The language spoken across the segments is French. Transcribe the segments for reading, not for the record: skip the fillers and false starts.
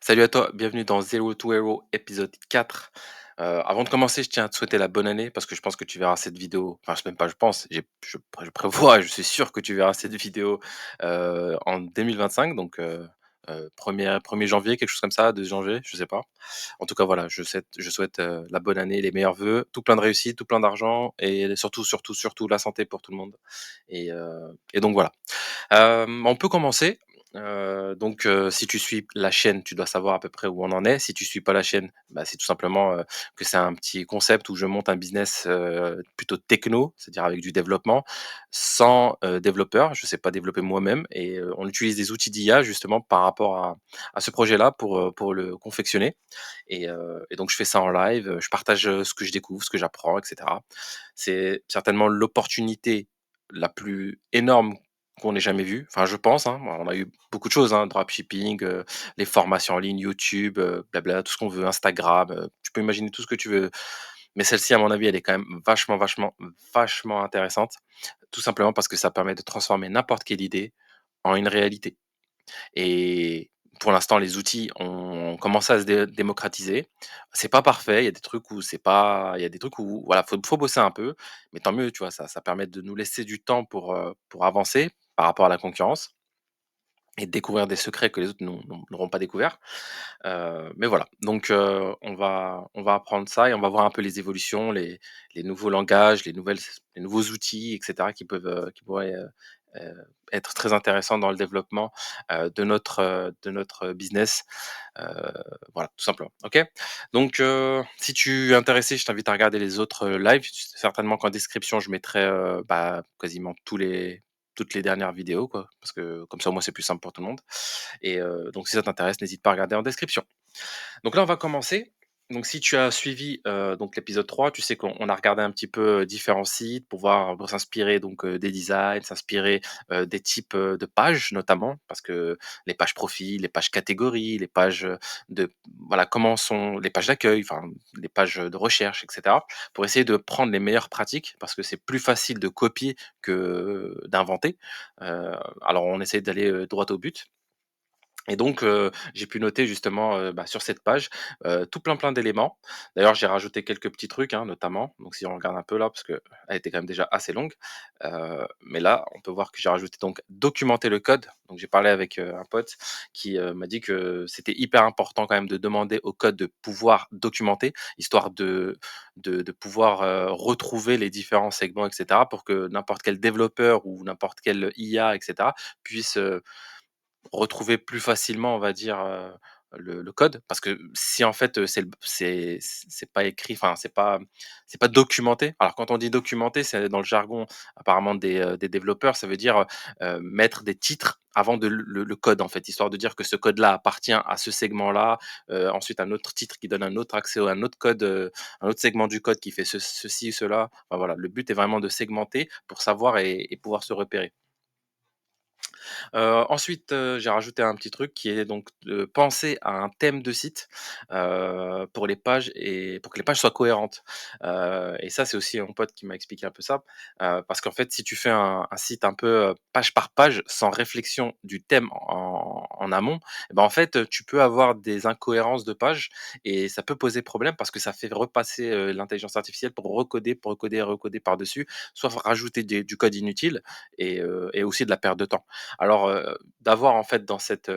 Salut à toi, bienvenue dans Zero to Hero épisode 4. Avant de commencer, je tiens à te souhaiter la bonne année parce que je pense que tu verras cette vidéo, enfin même pas je pense, je prévois et je suis sûr que tu verras cette vidéo en 2025, donc 1er janvier, quelque chose comme ça, 2 janvier, je sais pas. En tout cas voilà, je souhaite la bonne année, les meilleurs vœux, tout plein de réussite, tout plein d'argent et surtout la santé pour tout le monde. Et donc voilà. On peut commencer. Si tu suis la chaîne, tu dois savoir à peu près où on en est. Si tu suis pas la chaîne, bah, c'est tout simplement, que c'est un petit concept où je monte un business, plutôt techno, c'est-à-dire avec du développement, sans, développeur. Je sais pas développer moi-même et on utilise des outils d'IA justement par rapport à ce projet-là pour le confectionner et donc je fais ça en live, je partage, ce que je découvre, ce que j'apprends et cetera. C'est certainement l'opportunité la plus énorme qu'on ait jamais vue. Enfin, je pense, hein. On a eu beaucoup de choses, hein, dropshipping, les formations en ligne, YouTube, blabla, tout ce qu'on veut, Instagram, tu peux imaginer tout ce que tu veux. Mais celle-ci, à mon avis, elle est quand même vachement intéressante. Tout simplement parce que ça permet de transformer n'importe quelle idée en une réalité. Et pour l'instant, les outils ont commencé à se démocratiser. C'est pas parfait, il y a des trucs où c'est pas il y a des trucs où voilà, faut bosser un peu, mais tant mieux, tu vois? Ça permet de nous laisser du temps pour avancer par rapport à la concurrence et de découvrir des secrets que les autres n'auront pas découverts. Mais voilà, donc on va apprendre ça et on va voir un peu les évolutions, les nouveaux langages, les nouveaux outils et cetera qui pourraient, heu, être très intéressants dans le développement, de notre business, heu, voilà, tout simplement, OK? Donc si tu es intéressé, je t'invite à regarder les autres, lives. Certainement qu'en description, je mettrai, bah, quasiment toutes les dernières vidéos, quoi, parce que comme ça, au moins, c'est plus simple pour tout le monde et donc si ça t'intéresse, n'hésite pas à regarder en description. Donc là, on va commencer. Donc si tu as suivi, donc l'épisode 3, tu sais qu'on a regardé un petit peu, différents sites pour s'inspirer donc, des designs, s'inspirer, des types, de pages notamment, parce que les pages profil, les pages catégories, les pages, de voilà, comment sont les pages d'accueil, enfin les pages, de recherche et cetera, pour essayer de prendre les meilleures pratiques parce que c'est plus facile de copier que d'inventer. Alors on essaie d'aller, droit au but et donc, j'ai pu noter justement, bah, sur cette page, tout plein d'éléments. D'ailleurs, j'ai rajouté quelques petits trucs, hein, notamment. Donc si on regarde un peu là, parce qu'elle était quand même déjà assez longue. Mais là, on peut voir que j'ai rajouté donc documenter le code. Donc j'ai parlé avec, un pote qui, m'a dit que c'était hyper important quand même de demander au code de pouvoir documenter, histoire de pouvoir, retrouver les différents segments et cetera, pour que n'importe quel développeur ou n'importe quelle IA et cetera puisse, retrouver plus facilement, on va dire, le code. Parce que si en fait, c'est pas écrit, enfin c'est pas documenté. Alors quand on dit documenté, c'est dans le jargon apparemment des développeurs, ça veut dire, mettre des titres avant de le code en fait, histoire de dire que ce code-là appartient à ce segment-là, ensuite un autre titre qui donne un autre accès à un autre code, un autre segment du code qui fait ceci, cela. Enfin voilà, le but est vraiment de segmenter pour savoir et pouvoir se repérer. Ensuite, j'ai rajouté un petit truc qui est donc de penser à un thème de site, pour les pages et pour que les pages soient cohérentes. Et ça, c'est aussi mon pote qui m'a expliqué un peu ça, parce qu'en fait, si tu fais un site un peu, page par page, sans réflexion du thème en amont, et ben, en fait, tu peux avoir des incohérences de pages et ça peut poser problème parce que ça fait repasser, l'intelligence artificielle pour recoder et recoder par-dessus, soit rajouter du code inutile et aussi de la perte de temps. Alors, d'avoir en fait dans cette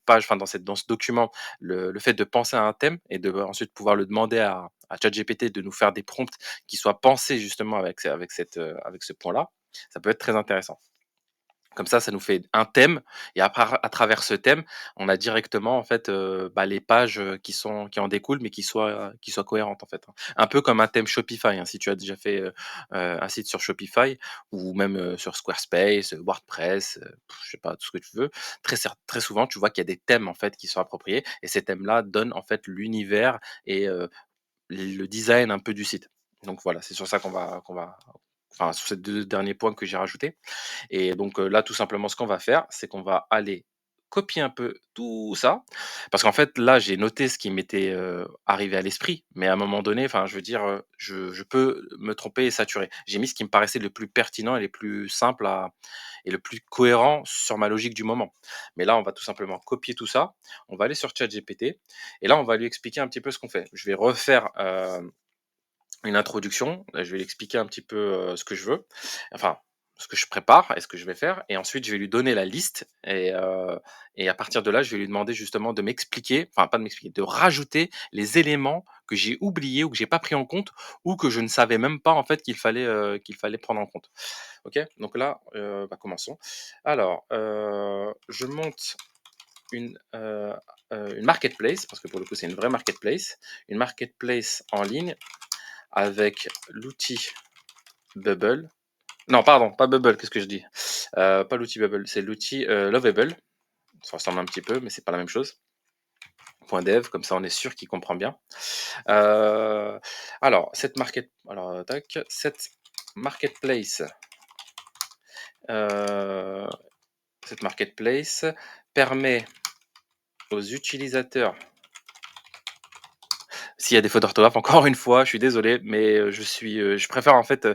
page, enfin dans ce document, le fait de penser à un thème et de ensuite pouvoir le demander à ChatGPT de nous faire des prompts qui soient pensés justement avec ce point-là, ça peut être très intéressant. Comme ça nous fait un thème et après à travers ce thème, on a directement en fait, bah, les pages, qui en découlent, mais qui soient cohérentes en fait, hein. Un peu comme un thème Shopify, hein. Si tu as déjà fait, un site sur Shopify ou même, sur Squarespace, WordPress, je sais pas, tout ce que tu veux. Très souvent, tu vois qu'il y a des thèmes en fait qui sont appropriés et ces thèmes-là donnent en fait l'univers et le design un peu du site. Donc voilà, c'est sur ça qu'on va enfin sur ces 2 derniers points que j'ai rajoutés. Et donc, là, tout simplement, ce qu'on va faire, c'est qu'on va aller copier un peu tout ça, parce qu'en fait, là, j'ai noté ce qui m'était, arrivé à l'esprit, mais à un moment donné, enfin, je veux dire, je peux me tromper et saturer. J'ai mis ce qui me paraissait le plus pertinent et les plus simples à et le plus cohérent sur ma logique du moment. Mais là, on va tout simplement copier tout ça, on va aller sur ChatGPT et là, on va lui expliquer un petit peu ce qu'on fait. Je vais refaire, une introduction, je vais lui expliquer un petit peu, ce que je veux, enfin, ce que je prépare et ce que je vais faire et ensuite je vais lui donner la liste et à partir de là, je vais lui demander justement de m'expliquer, enfin pas de m'expliquer, de rajouter les éléments que j'ai oubliés ou que j'ai pas pris en compte ou que je ne savais même pas en fait qu'il fallait prendre en compte. OK? Donc là, bah, commençons. Alors, je monte une, heu une marketplace parce que pour le coup, c'est une vraie marketplace. Une marketplace en ligne avec l'outil Bubble. Non, pardon, pas Bubble, qu'est-ce que je dis? Pas l'outil Bubble, c'est l'outil, Lovable. Ça ressemble un petit peu, mais c'est pas la même chose. .dev, comme ça on est sûr qu'il comprend bien. Heu, cette marketplace, heu, cette marketplace permet aux utilisateurs. S'il y a des fautes d'orthographe, encore une fois, je suis désolé, mais je préfère en fait,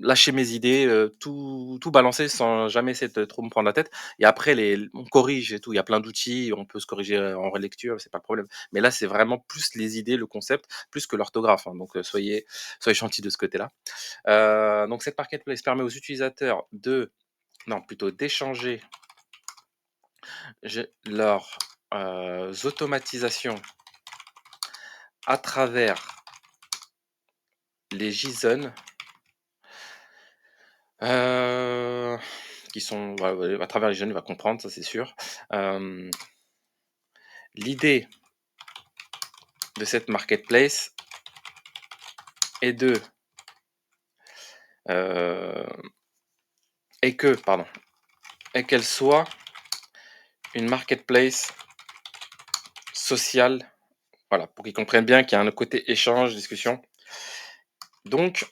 lâcher mes idées, tout balancer sans jamais essayer de trop me prendre la tête et après on corrige et tout. Il y a plein d'outils, on peut se corriger, en relecture, c'est pas le problème. Mais là, c'est vraiment plus les idées, le concept, plus que l'orthographe, hein, donc soyez gentils de ce côté-là. Donc cette marketplace permet aux utilisateurs d'échanger leurs, automatisations à travers les JSON. Heu, qui sont ouais, à travers les jeunes, il va comprendre, ça c'est sûr. Hem, L'idée de cette marketplace est de, heu, est que pardon, est qu'elle soit une marketplace sociale, voilà, pour qu'ils comprennent bien qu'il y a un côté échange, discussion. Donc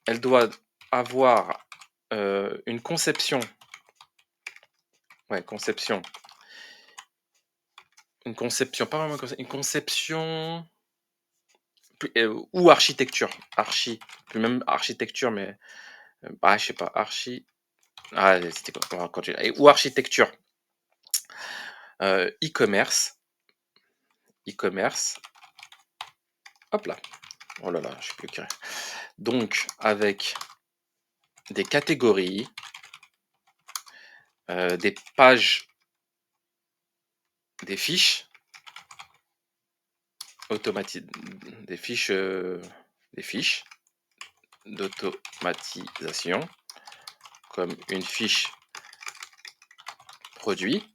elle doit avoir, une conception, ouais, pas vraiment une conception ou architecture, puis même architecture, mais bah, je sais pas, c'était quoi? On va continuer. Ou architecture, e-commerce, e-commerce, hop là, oh là là, je sais plus écrire. Donc avec des catégories, des pages, des fiches automati des fiches d'automatisation, comme une fiche produit.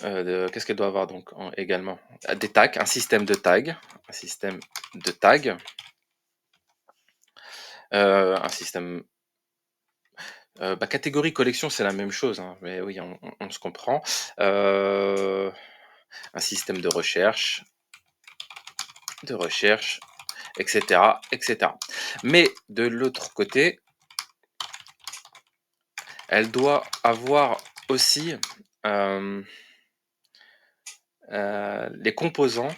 Qu'est-ce qu'elle doit avoir donc également? Des tags, un système de tags, un système de tags, un système, bah, catégorie collection, c'est la même chose, hein, mais oui, on se comprend. Heu, un système de recherche, et cetera, et cetera. Mais de l'autre côté, elle doit avoir aussi, hem, les composants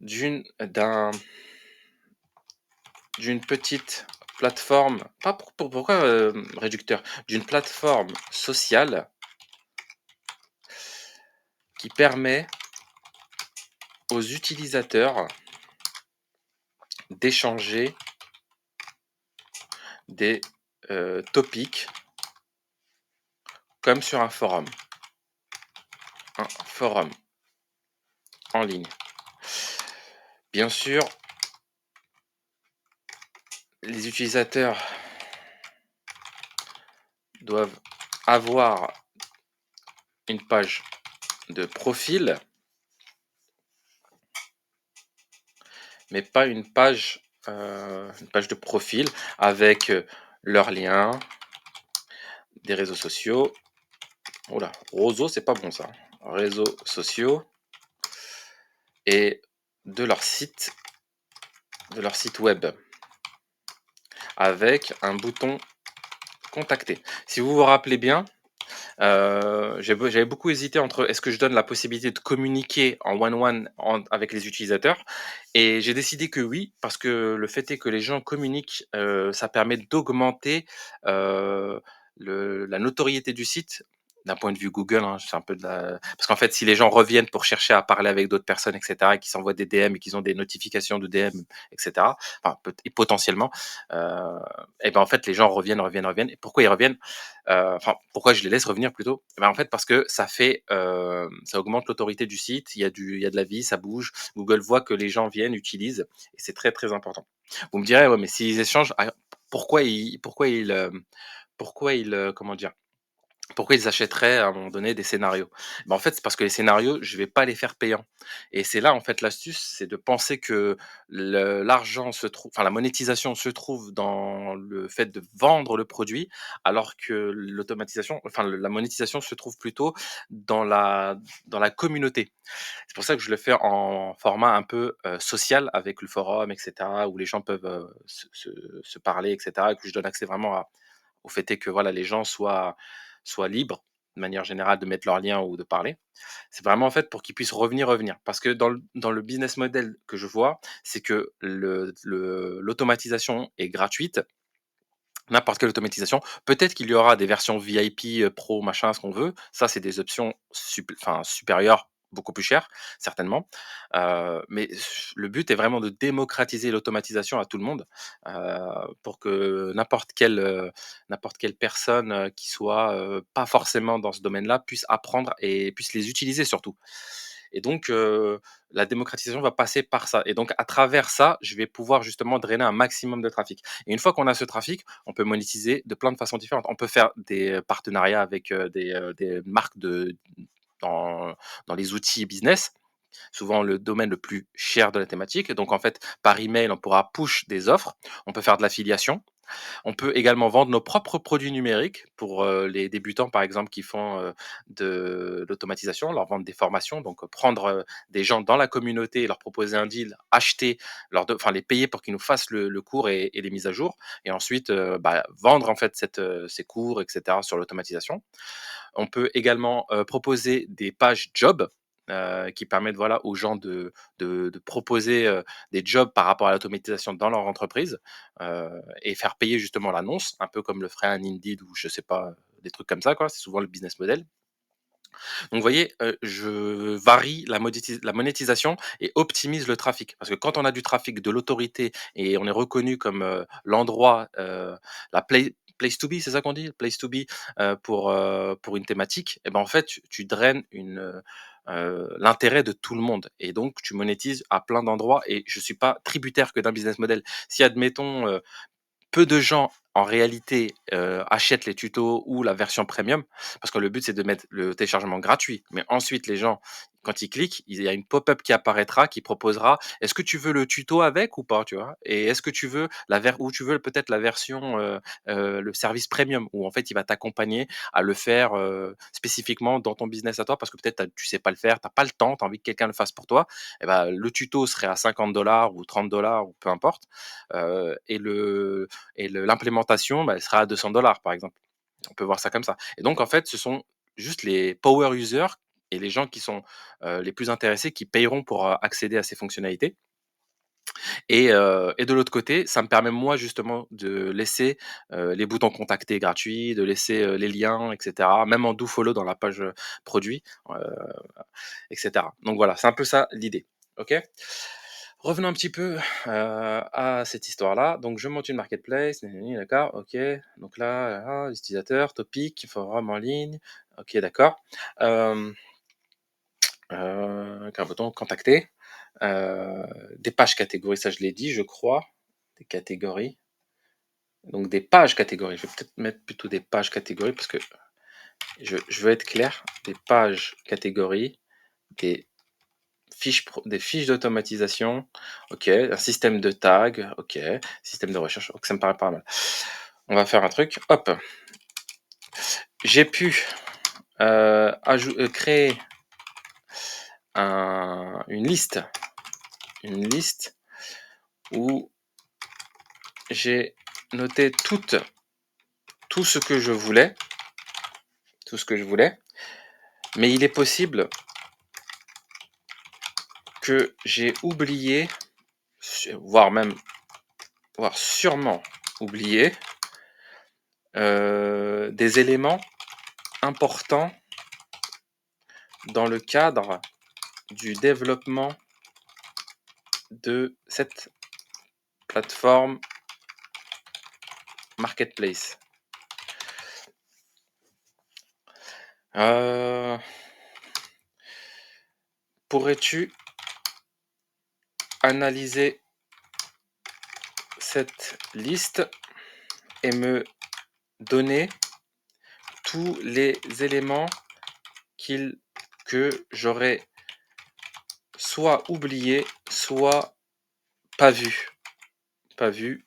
d'une d'un d'une petite plateforme, pas pourquoi, réducteur? D'une plateforme sociale qui permet aux utilisateurs d'échanger des, topics comme sur un forum en ligne. Bien sûr, les utilisateurs doivent avoir une page de profil, mais pas une page de profil avec, leurs liens, des réseaux sociaux. Oh là, roseau, c'est pas bon ça. Réseaux sociaux et de leur site web avec un bouton contacter. Si vous vous rappelez bien, j'avais beaucoup hésité entre est-ce que je donne la possibilité de communiquer en one-one avec les utilisateurs et j'ai décidé que oui, parce que le fait est que les gens communiquent, ça permet d'augmenter la notoriété du site d'un point de vue Google. Hein, c'est un peu de la... Parce qu'en fait, si les gens reviennent pour chercher à parler avec d'autres personnes, etc., et qui s'envoient des DM et qu'ils ont des notifications de DM, etc., enfin, et potentiellement, et ben en fait, les gens reviennent. Et pourquoi ils reviennent? Enfin, pourquoi je les laisse revenir plutôt? Eh ben, en fait, parce que ça fait, ça augmente l'autorité du site, il y a de la vie, ça bouge. Google voit que les gens viennent, utilisent et c'est très, très important. Vous me direz: «Ouais, mais s'ils échangent, pourquoi ils, comment dire? Pourquoi ils achèteraient à un moment donné des scénarios? En fait, c'est parce que les scénarios, je vais pas les faire payants et c'est là, en fait, l'astuce, c'est de penser que l'argent se trouve enfin, la monétisation se trouve dans le fait de vendre le produit, alors que l'automatisation enfin, la monétisation se trouve plutôt dans la communauté. C'est pour ça que je le fais en format un peu, social avec le forum et cetera, où les gens peuvent, se parler et cetera et que je donne accès vraiment au fait est que voilà, les gens soient libres, de manière générale, de mettre leurs liens ou de parler. C'est vraiment en fait pour qu'ils puissent revenir. Parce que dans le business model que je vois, c'est que l'automatisation est gratuite, n'importe quelle automatisation. Peut-être qu'il y aura des versions VIP, pro, machin, ce qu'on veut. Ça, c'est des options enfin, supérieures, beaucoup plus chères, certainement. Mais le but est vraiment de démocratiser l'automatisation à tout le monde, pour que n'importe quelle personne, qui soit, pas forcément dans ce domaine-là, puisse apprendre et puisse les utiliser surtout. Et donc, la démocratisation va passer par ça. Et donc, à travers ça, je vais pouvoir justement drainer un maximum de trafic. Et une fois qu'on a ce trafic, on peut monétiser de plein de façons différentes. On peut faire des partenariats avec des marques dans, dans les outils business, souvent le domaine le plus cher de la thématique. Donc, en fait, par email, on pourra push des offres. On peut faire de l'affiliation. On peut également vendre nos propres produits numériques pour, les débutants, par exemple, qui font, de l'automatisation, leur vendre des formations. Donc, prendre, des gens dans la communauté et leur proposer un deal, acheter, enfin les payer pour qu'ils nous fassent le cours et les mises à jour et ensuite, vendre en fait ces cours et cetera sur l'automatisation. On peut également, proposer des pages jobs, qui permettent, voilà, aux gens de proposer, des jobs par rapport à l'automatisation dans leur entreprise, et faire payer justement l'annonce, un peu comme le ferait un Indeed ou je sais pas, des trucs comme ça, quoi. C'est souvent le business model. Donc vous voyez, je varie la monétisation et optimise le trafic. Parce que quand on a du trafic, de l'autorité et on est reconnu comme, l'endroit, la place to be, c'est ça qu'on dit? Place to be, pour une thématique et ben, en fait, tu draines l'intérêt de tout le monde et donc tu monétises à plein d'endroits et je suis pas tributaire que d'un business model. Si admettons, peu de gens, en réalité, achètent les tutos ou la version premium, parce que le but, c'est de mettre le téléchargement gratuit. Mais ensuite, les gens, quand ils cliquent, il y a une pop-up qui apparaîtra, qui proposera: «Est-ce que tu veux le tuto avec ou pas?» tu vois? Et est-ce que tu veux ou tu veux peut-être la version, le service premium où en fait, il va t'accompagner à le faire, spécifiquement dans ton business à toi parce que peut-être tu sais pas le faire, tu as pas le temps, tu as envie que quelqu'un le fasse pour toi et ben le tuto serait à 50 $ ou 30 $ ou peu importe, et l'implémentation, bah, elle sera à 200 $ par exemple. On peut voir ça comme ça. Et donc en fait, ce sont juste les power users et les gens qui sont, les plus intéressés qui payeront pour, accéder à ces fonctionnalités et de l'autre côté, ça me permet moi justement de laisser, les boutons contacter gratuits, de laisser, les liens et cetera, même en do follow dans la page, produit, heu et cetera. Donc voilà, c'est un peu ça l'idée. OK? Revenons un petit peu, à cette histoire-là. Donc je monte une marketplace, d'accord, OK. Donc là, les utilisateurs, topic, forum en ligne. OK, d'accord. Hem, qu'un bouton contacter. Des pages catégories, ça je l'ai dit, je crois. Des catégories. Donc des pages catégories. Je vais peut-être mettre plutôt des pages catégories parce que je veux être clair. Des pages catégories, des des fiches d'automatisation, OK, un système de tag, OK, système de recherche, OK, ça me paraît pas mal. On va faire un truc, hop, j'ai pu, créer une liste où j'ai noté tout ce que je voulais, tout ce que je voulais, mais il est possible que j'ai oublié, voire même, voire sûrement oublié, des éléments importants dans le cadre du développement de cette plateforme marketplace. Euh, Pourrais-tu analyser cette liste et me donner tous les éléments que j'aurais soit oublié, soit pas vu. Pas vu,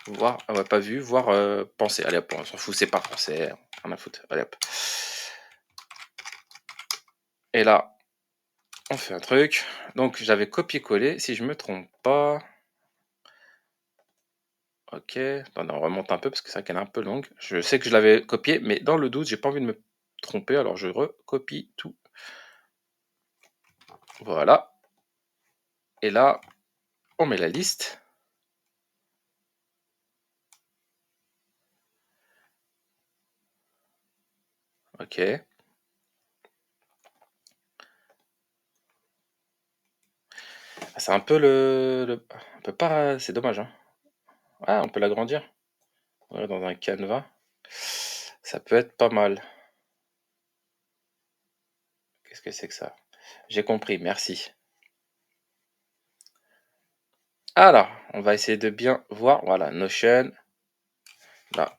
voire, ah ouais, pas vu, voire pensé. Allez hop, on s'en fout, c'est pas français, rien à foutre. Allez hop. Et là, on fait un truc. Donc j'avais copié-collé, si je me trompe pas. Ok, attendez, on remonte un peu parce que c'est vrai qu'elle est un peu longue. Je sais que je l'avais copié, mais dans le doute, j'ai pas envie de me tromper, alors je recopie tout. Voilà. Et là, on met la liste. Ok. C'est un peu on peut pas, c'est dommage, hein. Ah, on peut l'agrandir. Ouais, dans un canevas. Ça peut être pas mal. Qu'est-ce que c'est que ça? J'ai compris, merci. Alors, on va essayer de bien voir. Voilà, Notion. Là,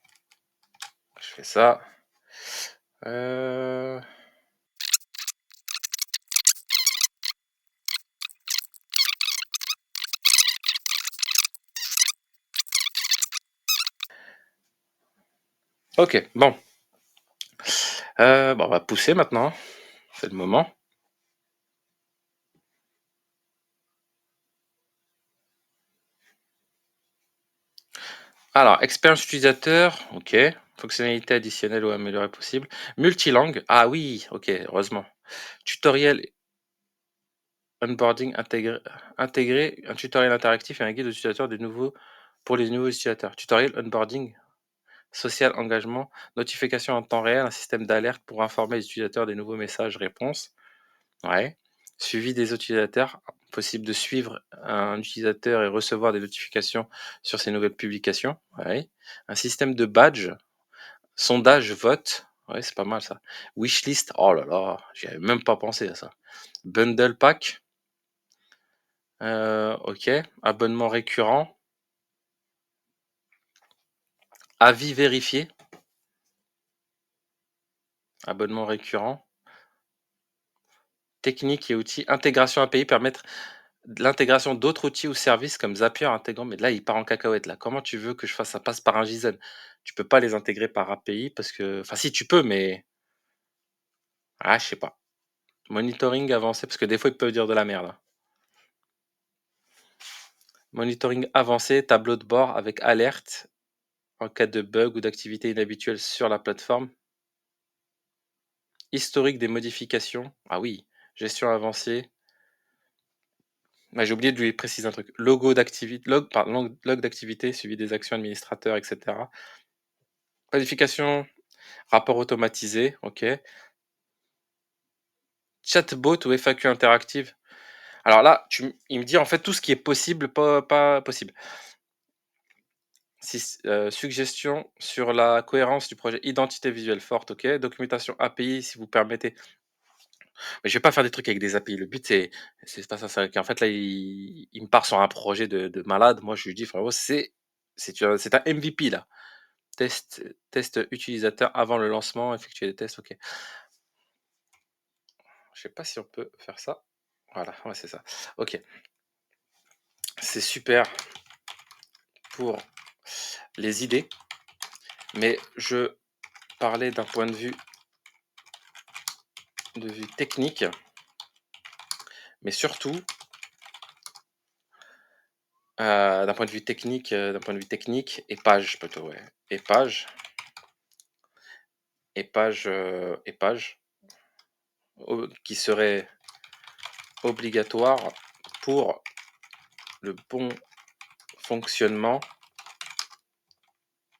je fais ça. Euh, Ok, bon. Bon, on va pousser maintenant. C'est le moment. Alors, expérience utilisateur, ok. Fonctionnalité additionnelle ou améliorée possible. Multilangue, ah oui, ok, heureusement. Tutoriel onboarding intégrer un tutoriel interactif et un guide utilisateur pour les nouveaux utilisateurs. Tutoriel onboarding, social engagement, notification en temps réel, un système d'alerte pour informer les utilisateurs des nouveaux messages réponses. Ouais. Suivi des utilisateurs, possible de suivre un utilisateur et recevoir des notifications sur ses nouvelles publications. Ouais. Un système de badge, sondage vote. Ouais, c'est pas mal ça. Wishlist, oh là là, j'y avais même pas pensé à ça. Bundle pack, ok. Abonnement récurrent. Avis vérifié. Abonnement récurrent. Techniques et outils. Intégration API permettre l'intégration d'autres outils ou services comme Zapier intégrant. Mais là, il part en cacahuète. Là, comment tu veux que je fasse ça passe par un JSON? Tu peux pas les intégrer par API parce que, enfin, si tu peux, mais ah, je sais pas. Monitoring avancé parce que des fois, ils peuvent dire de la merde, hein. Monitoring avancé, tableau de bord avec alerte en cas de bug ou d'activité inhabituelle sur la plateforme. Historique des modifications. Ah oui, gestion avancée. J'ai oublié de lui préciser un truc. Logo d'activité, log d'activité, suivi des actions administrateurs, etc. Qualification, rapport automatisé, ok. Chatbot ou FAQ interactive. Alors là, il me dit en fait tout ce qui est possible, pas possible. Suggestion sur la cohérence du projet identité visuelle forte, ok. Documentation API, si vous permettez. Mais je vais pas faire des trucs avec des API. Le but, c'est pas ça. En fait, là, il me part sur un projet de malade. Moi, je lui dis, frérot, c'est un MVP, là. Test utilisateur avant le lancement, effectuer des tests, ok. Je sais pas si on peut faire ça. Voilà, ouais, c'est ça. Ok. C'est super pour les idées, mais je parlais d'un point de vue technique, mais surtout D'un point de vue technique et page plutôt, ouais. Et page et page qui serait obligatoire pour le bon fonctionnement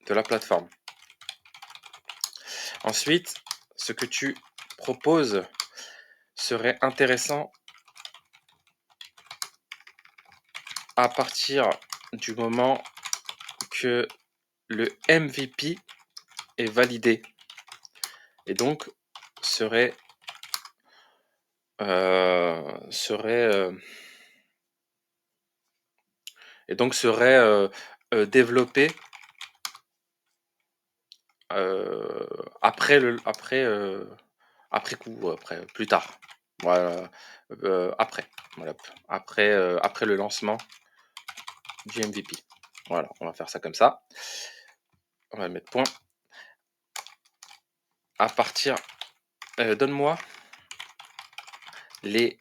de la plateforme. Ensuite, ce que tu proposes serait intéressant à partir du moment que le MVP est validé et donc serait, serait, développé, heu, après coup, après plus tard. Voilà, après, voilà, après le lancement du MVP. Voilà, on va faire ça comme ça. On va mettre point. À partir, donne-moi les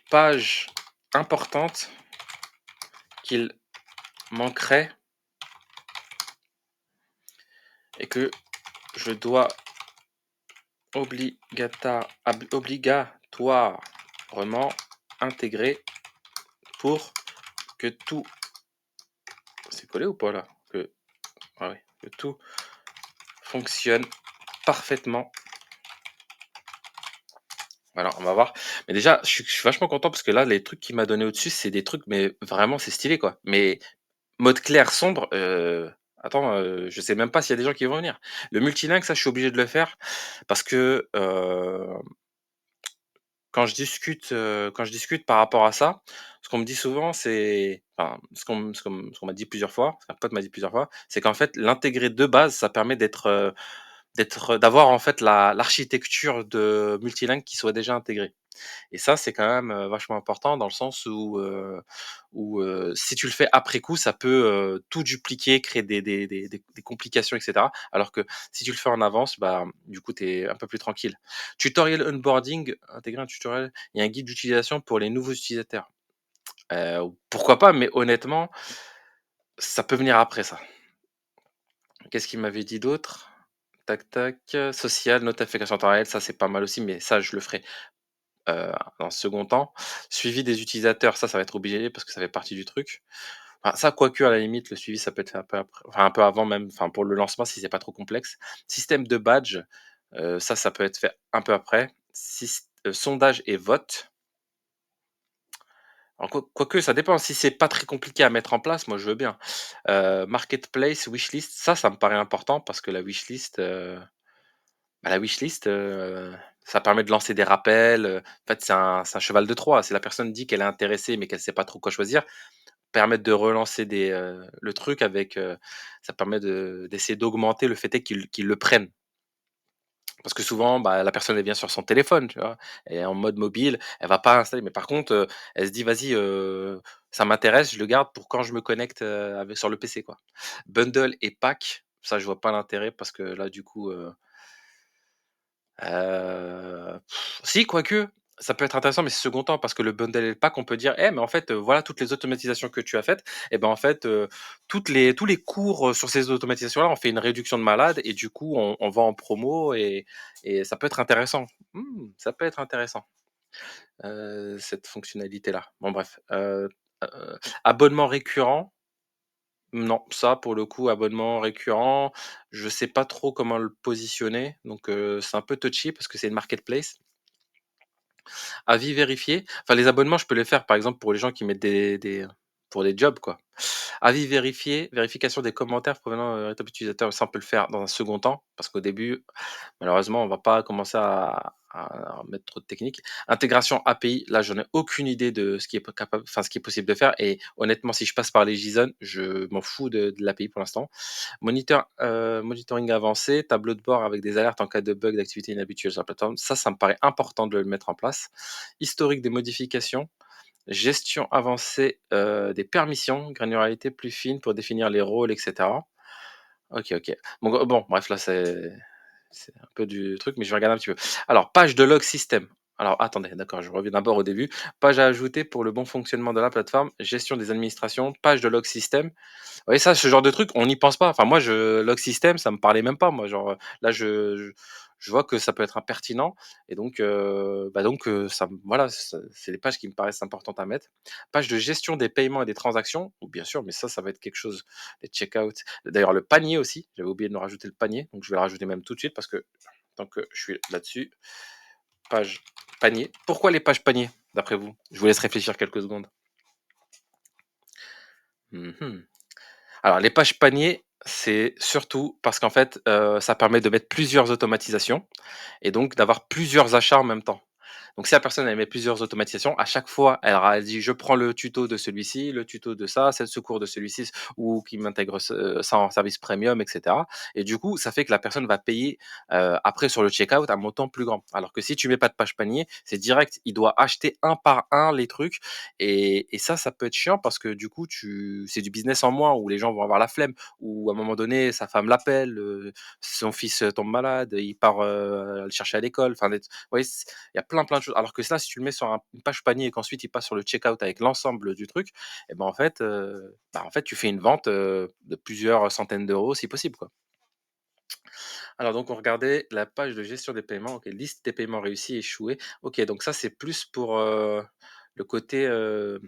pages importantes qu'il manquerait et que je dois obligatoirement intégrer pour que tout c'est collé ou pas là? Ah oui, que tout fonctionne parfaitement. Alors, on va voir. Mais déjà, je suis vachement content parce que là, les trucs qu'il m'a donné au-dessus, c'est des trucs, mais vraiment, c'est stylé, quoi. Mais mode clair, sombre, attends, je sais même pas s'il y a des gens qui vont venir. Le multilingue, ça, je suis obligé de le faire parce que, quand je discute par rapport à ça, ce qu'on me dit souvent, c'est enfin, ce qu'on m'a dit plusieurs fois, un pote m'a dit plusieurs fois, c'est qu'en fait, l'intégrer de base, ça permet d'avoir, en fait, l'architecture de multilingue qui soit déjà intégrée. Et ça, c'est quand même, vachement important dans le sens où, si tu le fais après coup, ça peut, tout dupliquer, créer des complications et cetera. Alors que si tu le fais en avance, bah, du coup, tu es un peu plus tranquille. Tutoriel onboarding, intégrer un tutoriel, il y a un guide d'utilisation pour les nouveaux utilisateurs. Pourquoi pas, mais honnêtement, ça peut venir après ça. Qu'est-ce qu'il m'avait dit d'autre? Tac tac, social, notification en temps réel, ça c'est pas mal aussi, mais ça je le ferai dans un second temps. Suivi des utilisateurs, ça va être obligé parce que ça fait partie du truc. Enfin, ça, quoique, à la limite, le suivi, ça peut être fait un peu après, enfin, un peu avant même, enfin, pour le lancement, si c'est pas trop complexe. Système de badge, ça peut être fait un peu après. Sondage et vote. Alors, quoique, ça dépend. Si c'est pas très compliqué à mettre en place, moi, je veux bien. Marketplace, wishlist, ça me paraît important parce que la wishlist, ça permet de lancer des rappels, en fait, c'est un cheval de Troie. Si la personne dit qu'elle est intéressée, mais qu'elle sait pas trop quoi choisir, permettre de relancer le truc avec, ça permet d'essayer d'augmenter le fait est qu'ils le prennent. Parce que souvent, bah, la personne, elle vient sur son téléphone, tu vois? Elle est en mode mobile, elle va pas installer mais par contre, elle se dit: «Vas-y, ça m'intéresse, je le garde pour quand je me connecte, avec sur le PC, quoi». Bundle et pack, ça, je vois pas l'intérêt parce que là, du coup, si quoique, ça peut être intéressant, mais c'est second temps parce que le bundle et le pack, on peut dire: «Eh, mais en fait, voilà toutes les automatisations que tu as faites et ben, en fait, tous les cours, sur ces automatisations-là, on fait une réduction de malade et du coup, on vend en promo et ça peut être intéressant». Ça peut être intéressant, cette fonctionnalité-là. Bon bref, abonnement récurrent, non, ça pour le coup, abonnement récurrent, je sais pas trop comment le positionner donc c'est un peu touchy parce que c'est une marketplace. Avis vérifié. Enfin, les abonnements, je peux les faire, par exemple, pour les gens qui mettent pour des jobs, quoi. Avis vérifié, vérification des commentaires provenant, top utilisateur, ça, on peut le faire dans un second temps, parce qu'au début, malheureusement, on va pas commencer à mettre trop de technique. Intégration API, là, j'en ai aucune idée de ce qui est capable, enfin, ce qui est possible de faire et honnêtement, si je passe par les JSON, je m'en fous de l'API pour l'instant. Monitoring avancé, tableau de bord avec des alertes en cas de bug, d'activité inhabituelle sur la plateforme. Ça me paraît important de le mettre en place. Historique des modifications, gestion avancée des permissions, granularité plus fine pour définir les rôles, etc. Ok, ok. Bon, bref, là, c'est un peu du truc, mais je vais regarder un petit peu. Alors, page de log système. Alors attendez, d'accord, je reviens d'abord au début. Page à ajouter pour le bon fonctionnement de la plateforme, gestion des administrations, page de log system. Oui, ça, ce genre de truc, on n'y pense pas. Enfin, moi, log system, ça me parlait même pas. Moi, genre, là, je vois que ça peut être impertinent. Et donc, voilà, c'est des pages qui me paraissent importantes à mettre. Page de gestion des paiements et des transactions. Ou bien sûr, mais ça va être quelque chose, les checkouts. D'ailleurs, le panier aussi. J'avais oublié de me rajouter le panier. Donc, je vais le rajouter même tout de suite parce que tant que je suis là-dessus, page panier. Pourquoi les pages panier, d'après vous? Je vous laisse réfléchir quelques secondes. Mhm. Alors, les pages paniers, c'est surtout parce qu'en fait, ça permet de mettre plusieurs automatisations et donc d'avoir plusieurs achats en même temps. Donc si la personne elle met plusieurs automatisations, à chaque fois, elle dit: «Je prends le tuto de celui-ci, le tuto de ça, c'est le secours de celui-ci ou qui m'intègre ça en service premium» et cetera et du coup, ça fait que la personne va payer, après sur le checkout un montant plus grand. Alors que si tu mets pas de page panier, c'est direct, il doit acheter un par un les trucs et ça peut être chiant parce que du coup, c'est du business en moins où les gens vont avoir la flemme, où à un moment donné, sa femme l'appelle, son fils, tombe malade, il part, le chercher à l'école, enfin des vous voyez? Il y a plein de choses. Alors que ça, si tu le mets sur une page panier et qu'ensuite il passe sur le checkout avec l'ensemble du truc, et ben en fait, tu fais une vente de plusieurs centaines d'euros si possible, quoi. Alors donc on regardait la page de gestion des paiements, ok, liste des paiements réussis et échoués. Ok, donc ça c'est plus pour le côté, le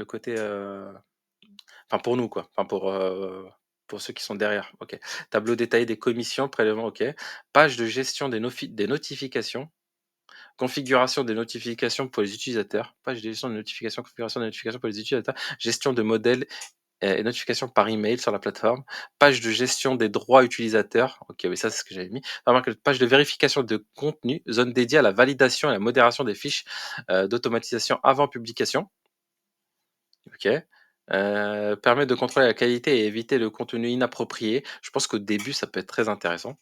côté, enfin pour nous quoi, enfin pour ceux qui sont derrière. Ok. Tableau détaillé des commissions, prélèvements, ok. Page de gestion des notifications. Configuration des notifications pour les utilisateurs, page de gestion des notifications, configuration des notifications pour les utilisateurs, gestion de modèles et notifications par email sur la plateforme, page de gestion des droits utilisateurs. Ok, oui, ça c'est ce que j'avais mis. Remarque, page de vérification de contenu, zone dédiée à la validation et la modération des fiches d'automatisation avant publication. Ok. Permet de contrôler la qualité et éviter le contenu inapproprié. Je pense qu'au début, ça peut être très intéressant.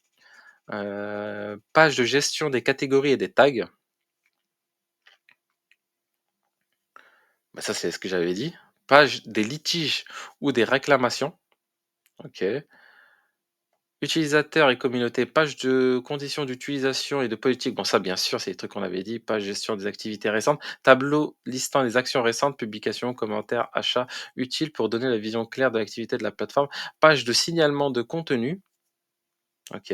Page de gestion des catégories et des tags. Bah, ça, c'est ce que j'avais dit. Page des litiges ou des réclamations. OK. Utilisateurs et communauté, page de conditions d'utilisation et de politique. Bon, ça, bien sûr, c'est les trucs qu'on avait dit. Page gestion des activités récentes. Tableau listant les actions récentes, publications, commentaires, achats, utiles pour donner la vision claire de l'activité de la plateforme. Page de signalement de contenu. OK.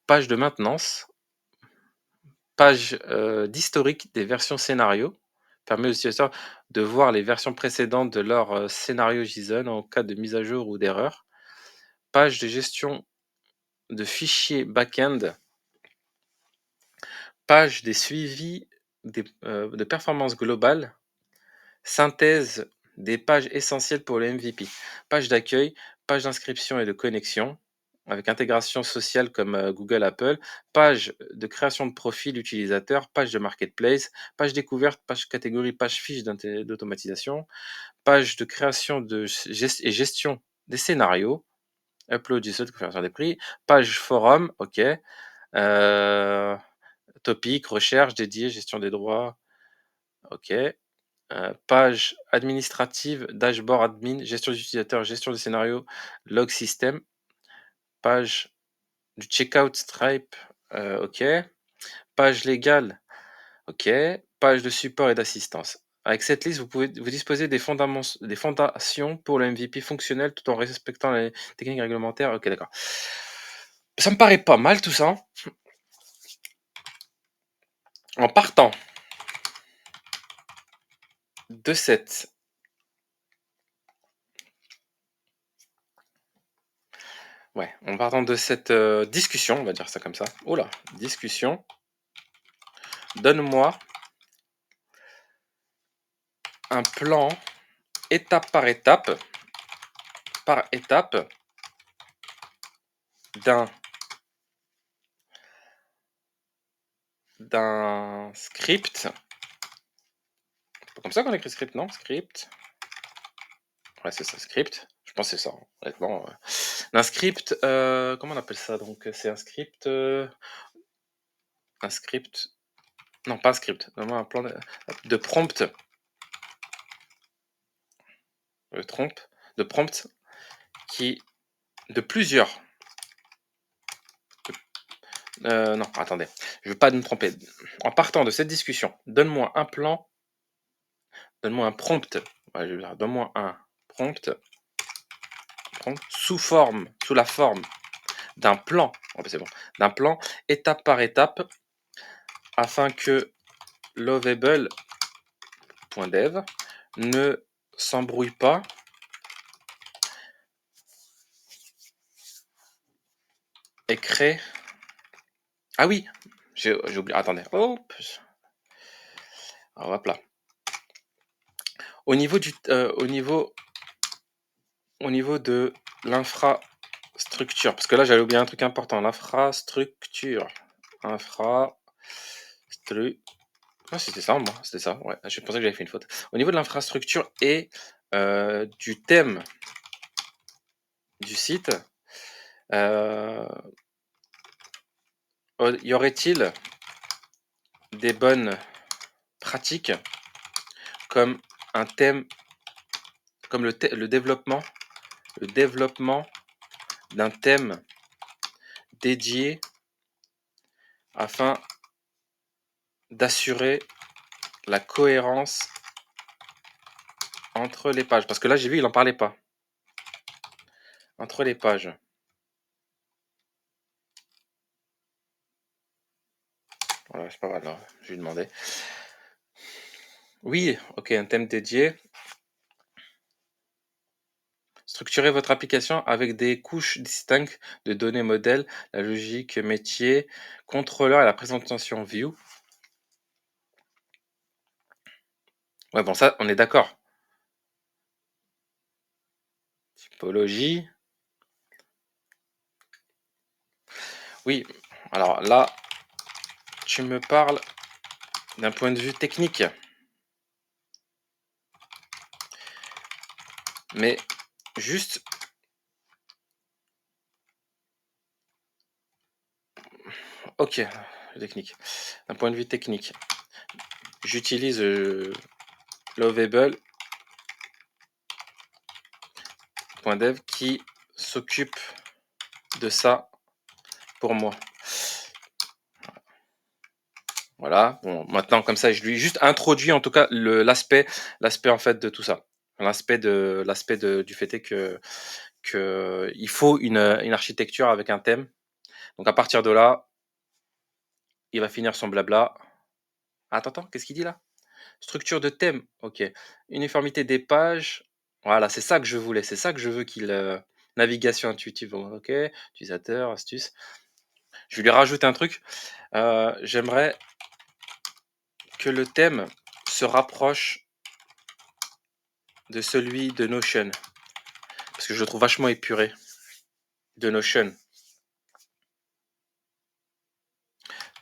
Page de maintenance. Page d'historique des versions scénario. Permet aux utilisateurs de voir les versions précédentes de leur scénario JSON en cas de mise à jour ou d'erreur. Page de gestion de fichiers back-end. Page des suivis de performance globale. Synthèse des pages essentielles pour le MVP. Page d'accueil, page d'inscription et de connexion, avec intégration sociale comme Google, Apple. Page de création de profil utilisateur, page de marketplace, page découverte, page catégorie, page fiche d'automatisation, page de création et gestion des scénarios, upload, download, configuration des prix, page forum, ok, topic, recherche dédiée, gestion des droits, ok, page administrative, dashboard admin, gestion des utilisateurs, gestion des scénarios, log system, page du checkout Stripe, ok, page légale, ok, page de support et d'assistance. Avec cette liste, vous disposez des fondations pour le MVP fonctionnel tout en respectant les techniques réglementaires. Ok, d'accord. Ça me paraît pas mal tout ça. En partant de cette en partant de cette discussion, on va dire ça comme ça. Oula, discussion. Donne-moi un plan étape par étape d'un script. C'est pas comme ça qu'on écrit script, non? Script. Ouais, c'est ça, script. Je pense que c'est ça, hein, honnêtement. Un script, comment on appelle ça? Donc, c'est un script. Un script. Non, pas un script. Donne-moi un plan de prompt. De prompt qui. De plusieurs. Non, attendez. Je veux pas me tromper. En partant de cette discussion, donne-moi un prompt. Ouais, je veux dire, donne-moi un prompt, sous la forme d'un plan. Oh, bah, c'est bon. D'un plan étape par étape afin que Lovable.dev ne s'embrouille pas et crée. Ah oui, j'ai oublié. Attendez. Hop. Hop là. Au niveau du, au niveau de l'infrastructure, parce que là j'avais oublié un truc important, l'infrastructure. Infrastructure. Ah, c'était ça, moi, c'était ça. Ouais, je pensais que j'avais fait une faute. Au niveau de l'infrastructure et du thème du site, euh, y aurait-il des bonnes pratiques comme un thème, comme le développement d'un thème dédié afin d'assurer la cohérence entre les pages. Parce que là, j'ai vu, il en parlait pas. Entre les pages. Voilà, c'est pas mal, là. Je lui demandais. Oui, ok, un thème dédié. Structurez votre application avec des couches distinctes de données modèles, la logique métier, contrôleur et la présentation view. Ouais, bon, ça, on est d'accord. Typologie. Oui, alors là, tu me parles d'un point de vue technique. Mais juste, ok, technique. D'un point de vue technique, j'utilise Lovable.dev qui s'occupe de ça pour moi. Voilà. Bon, maintenant comme ça, je lui ai juste introduit en tout cas l'aspect en fait de tout ça. Du fait est que il faut une architecture avec un thème. Donc à partir de là, il va finir son blabla. Attends, qu'est-ce qu'il dit là? Structure de thème, ok. Uniformité des pages, voilà, c'est ça que je voulais, c'est ça que je veux qu'il. Navigation intuitive, ok. Utilisateur, astuce. Je vais lui rajouter un truc. J'aimerais que le thème se rapproche de celui de Notion, parce que je le trouve vachement épuré, de Notion,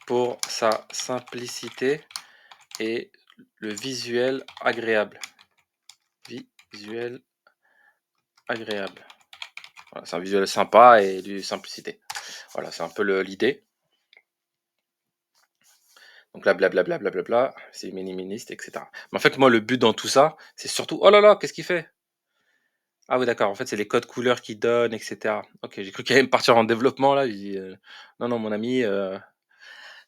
pour sa simplicité et le visuel agréable. Visuel agréable. Voilà, c'est un visuel sympa et du simplicité. Voilà, c'est un peu l'idée. Donc là, blablabla, c'est minimaliste, etc. Mais en fait, moi, le but dans tout ça, c'est surtout. Oh là là, qu'est-ce qu'il fait? Ah oui, d'accord. En fait, c'est les codes couleurs qu'il donne, etc. Ok, j'ai cru qu'il allait me partir en développement là. J'ai dit, non, non, mon ami,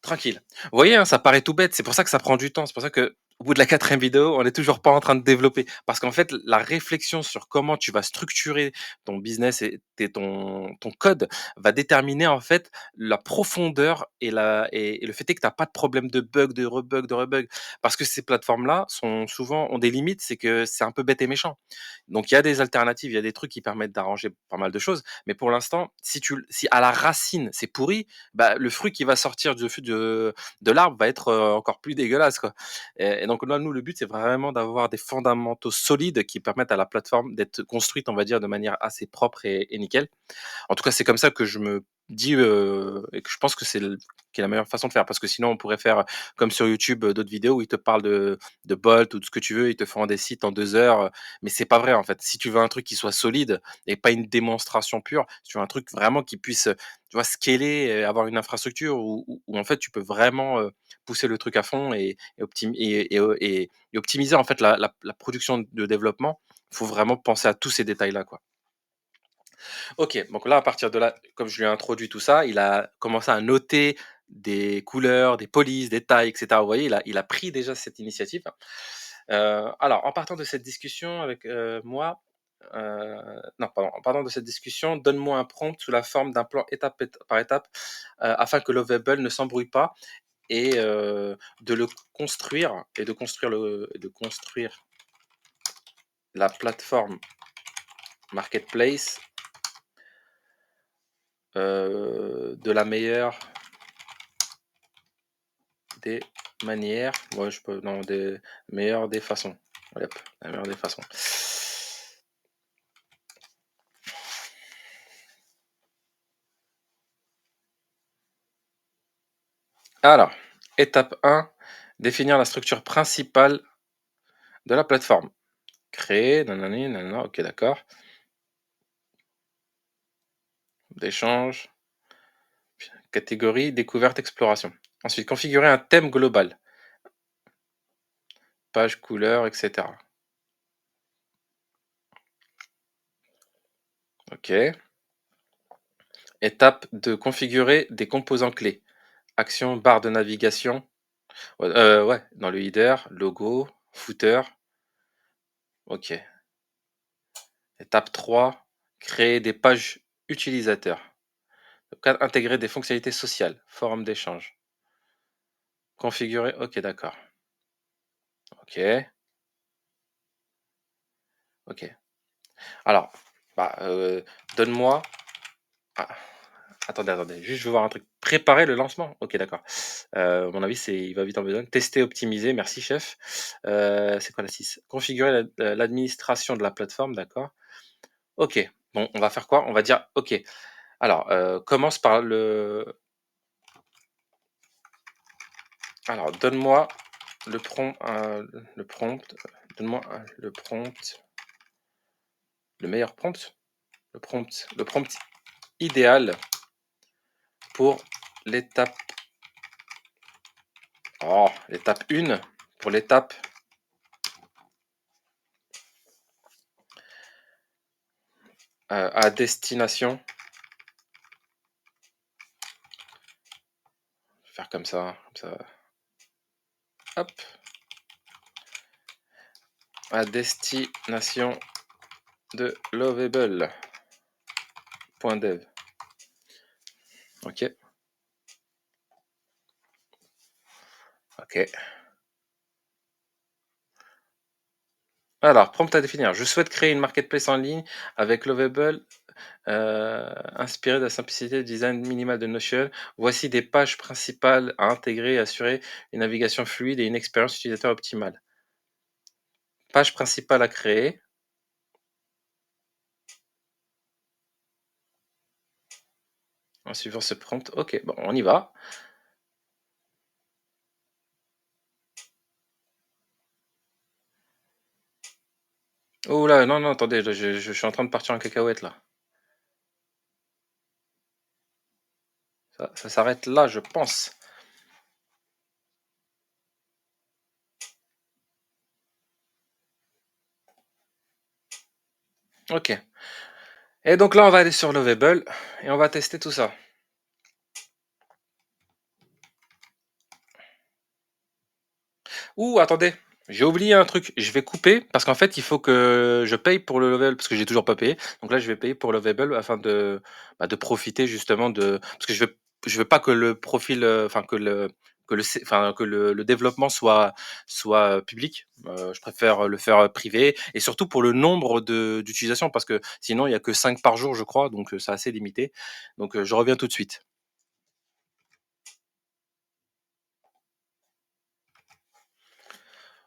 tranquille. Vous voyez, hein, ça paraît tout bête. C'est pour ça que ça prend du temps. C'est pour ça que au bout de la quatrième vidéo, on n'est toujours pas en train de développer. Parce qu'en fait, la réflexion sur comment tu vas structurer ton business ton code va déterminer en fait la profondeur et le fait est que tu n'as pas de problème de bug, de rebug. Parce que ces plateformes-là sont souvent ont des limites, c'est que c'est un peu bête et méchant. Donc il y a des alternatives, il y a des trucs qui permettent d'arranger pas mal de choses. Mais pour l'instant, si à la racine c'est pourri, bah, le fruit qui va sortir de l'arbre va être encore plus dégueulasse, quoi. Et donc là, nous, le but, c'est vraiment d'avoir des fondamentaux solides qui permettent à la plateforme d'être construite, on va dire, de manière assez propre et nickel. En tout cas, c'est comme ça que je me dis et que je pense que qui est la meilleure façon de faire. Parce que sinon, on pourrait faire comme sur YouTube d'autres vidéos où ils te parlent de Bolt ou de ce que tu veux, ils te font des sites en 2 heures. Mais c'est pas vrai en fait. Si tu veux un truc qui soit solide et pas une démonstration pure, si tu veux un truc vraiment qui puisse, tu vois, scaler, et avoir une infrastructure où en fait tu peux vraiment pousser le truc à fond et optimiser en fait la production de développement. Il faut vraiment penser à tous ces détails-là, quoi. Ok, donc là, à partir de là, comme je lui ai introduit tout ça, il a commencé à noter des couleurs, des polices, des tailles, et cetera. Vous voyez, il a pris déjà cette initiative. Alors en partant de cette discussion avec, moi, non pardon, en partant de cette discussion, donne-moi un prompt sous la forme d'un plan par étape, afin que Lovable ne s'embrouille pas et de le construire et de construire la plateforme marketplace, de la meilleure des manières. Ouais, je peux non, des meilleures des façons. Hop, la meilleure des façons. Alors, étape 1, définir la structure principale de la plateforme. Créer, nanani, nanana, OK, d'accord. D'échange, catégorie, découverte, exploration. Ensuite, configurer un thème global, page, couleur, etc. OK. Étape de configurer des composants clés. Action, barre de navigation. Ouais, ouais, dans le header, logo, footer. OK. Étape 3, créer des pages utilisateurs. Intégrer des fonctionnalités sociales, forum d'échange. Configurer, OK, d'accord. OK, OK. Alors, bah, donne-moi ah, attendez, juste je veux voir un truc. Préparer le lancement? OK, d'accord. À mon avis, il va vite en besoin. Tester, optimiser, merci chef. C'est quoi la 6? Configurer l'administration de la plateforme, d'accord. OK. Bon, on va faire quoi? On va dire OK. Alors, commence par donne-moi le prompt, donne-moi le prompt, le meilleur prompt? Le prompt idéal pour l'étape l'étape 1, pour l'étape à destination. Faire comme ça. Hop. À destination de Lovable.dev. OK. OK. Alors, prompt à définir. Je souhaite créer une marketplace en ligne avec Lovable, inspiré de la simplicité du design minimal de Notion. Voici des pages principales à intégrer et assurer une navigation fluide et une expérience utilisateur optimale. Page principale à créer. En suivant ce prompt. OK, bon, on y va. Oh là, non, non, attendez, là, je suis en train de partir en cacahuète là. Ça s'arrête là, je pense. OK. Et donc là, on va aller sur Lovable et on va tester tout ça. Ouh, attendez, j'ai oublié un truc. Je vais couper parce qu'en fait, il faut que je paye pour le Lovable parce que j'ai toujours pas payé. Donc là, je vais payer pour Lovable afin de profiter justement de parce que je veux pas que le profil, enfin que le développement soit public. Je préfère le faire privé et surtout pour le nombre d'utilisations parce que sinon il y a que 5 par jour, je crois, donc c'est assez limité. Donc je reviens tout de suite.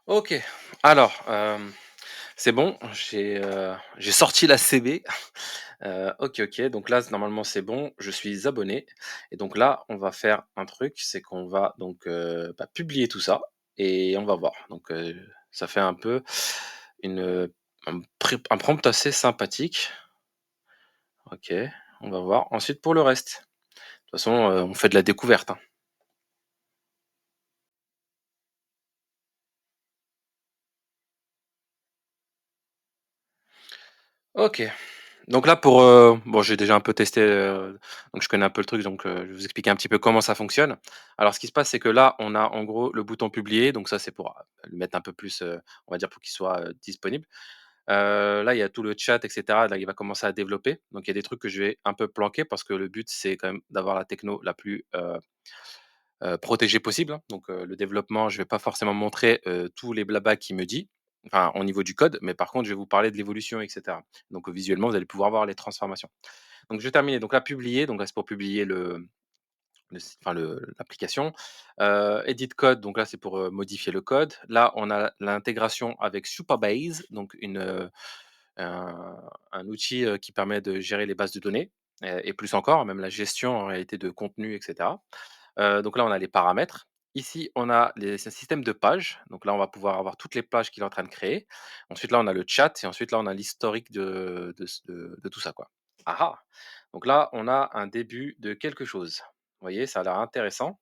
OK. Alors, c'est bon, j'ai sorti la CB. OK, OK, donc là, normalement, c'est bon, je suis abonné et donc là, on va faire un truc, c'est qu'on va donc, publier tout ça et on va voir. Donc, ça fait un peu un prompt assez sympathique. OK, on va voir. Ensuite, pour le reste, de toute façon, on fait de la découverte, hein. OK. Donc là pour, bon j'ai déjà un peu testé, donc je connais un peu le truc donc, je vais vous expliquer un petit peu comment ça fonctionne. Alors ce qui se passe, c'est que là, on a en gros le bouton publier, donc ça c'est pour, le mettre un peu plus, on va dire pour qu'il soit, disponible. Là, il y a tout le chat et cetera, là il va commencer à développer, donc il y a des trucs que je vais un peu planquer parce que le but c'est quand même d'avoir la techno la plus, protégée possible, hein. Donc, le développement, je vais pas forcément montrer, tous les blablas qu'il me dit, enfin au niveau du code, mais par contre je vais vous parler de l'évolution et cetera. Donc, visuellement, vous allez pouvoir voir les transformations. Donc je vais terminer. Donc là, publier, donc là, c'est pour publier l'application. Edit code, donc là, c'est pour, modifier le code. Là, on a l'intégration avec Supabase, donc un outil, qui permet de gérer les bases de données, et plus encore, même la gestion en réalité de contenu et cetera. Donc là, on a les paramètres. Ici, on a les systèmes de pages. Donc là, on va pouvoir avoir toutes les pages qu'il est en train de créer. Ensuite, là, on a le chat et ensuite, là, on a l'historique de tout ça, quoi. Ah ah! Donc là, on a un début de quelque chose. Vous voyez, ça a l'air intéressant.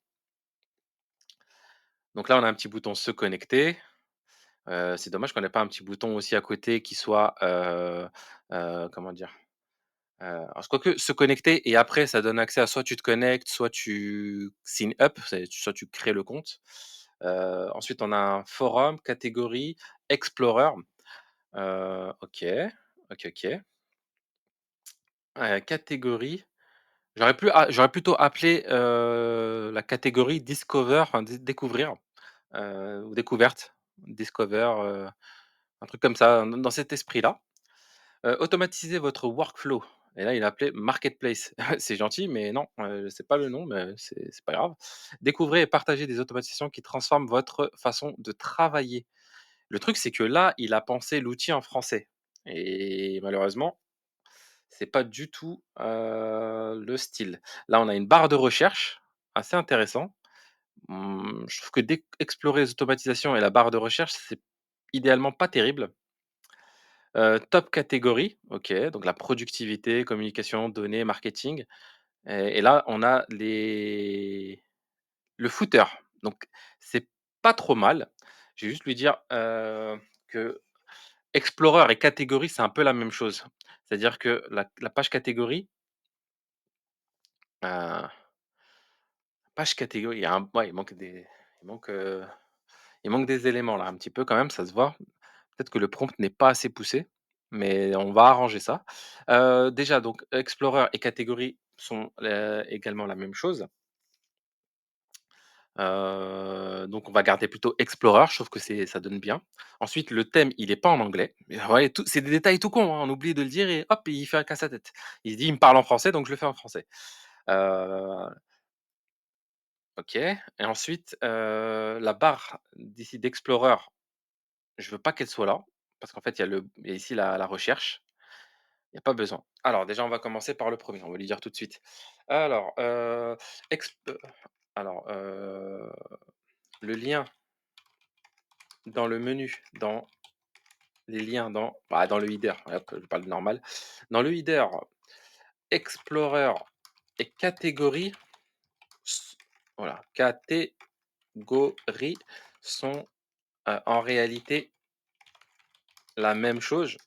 Donc là, on a un petit bouton se connecter. C'est dommage qu'on n'ait pas un petit bouton aussi à côté qui soit, comment dire? Alors quoique se connecter et après ça donne accès à soit tu te connectes, soit tu sign up, soit tu crées le compte. Ensuite on a un forum, catégorie, explorer. OK, OK, OK. Catégorie, j'aurais plutôt appelé, la catégorie discover, enfin découvrir, ou découverte, discover, un truc comme ça, dans cet esprit-là. Automatiser votre workflow et là, il a appelé marketplace. C'est gentil, mais non, c'est pas le nom, mais c'est pas grave. Découvrez et partagez des automatisations qui transforment votre façon de travailler. Le truc, c'est que là, il a pensé l'outil en français et malheureusement, c'est pas du tout, le style. Là, on a une barre de recherche assez intéressant. Je trouve que explorer les automatisations et la barre de recherche, c'est idéalement pas terrible. Top catégorie, OK, donc la productivité, communication, données, marketing, et là, on a le footer. Donc c'est pas trop mal. Je vais juste lui dire, que explorer et catégorie, c'est un peu la même chose. C'est-à-dire que la page catégorie, heu, page catégorie, il y a un ouais, il manque, heu, il manque des éléments là, un petit peu quand même, ça se voit. Peut-être que le prompt n'est pas assez poussé, mais on va arranger ça. Déjà donc explorer et catégorie sont, également la même chose. Donc on va garder plutôt explorer, je trouve que ça donne bien. Ensuite le thème, il est pas en anglais. Mais ouais, tout c'est des détails tout cons, hein, on oublie de le dire et hop, il fait un casse à tête. Il se dit: «Il me parle en français, donc je le fais en français». Heu, OK, et ensuite, la barre d'ici d'explorer, je veux pas qu'elle soit là, parce qu'en fait il y a ici la recherche. Il y a pas besoin. Alors déjà, on va commencer par le premier. On va lui dire tout de suite. Alors, exp alors, le lien dans le menu, dans les liens dans le header, hop, je parle normal. Dans le header, explorer et catégorie s voilà, catégories sont, en réalité la même chose.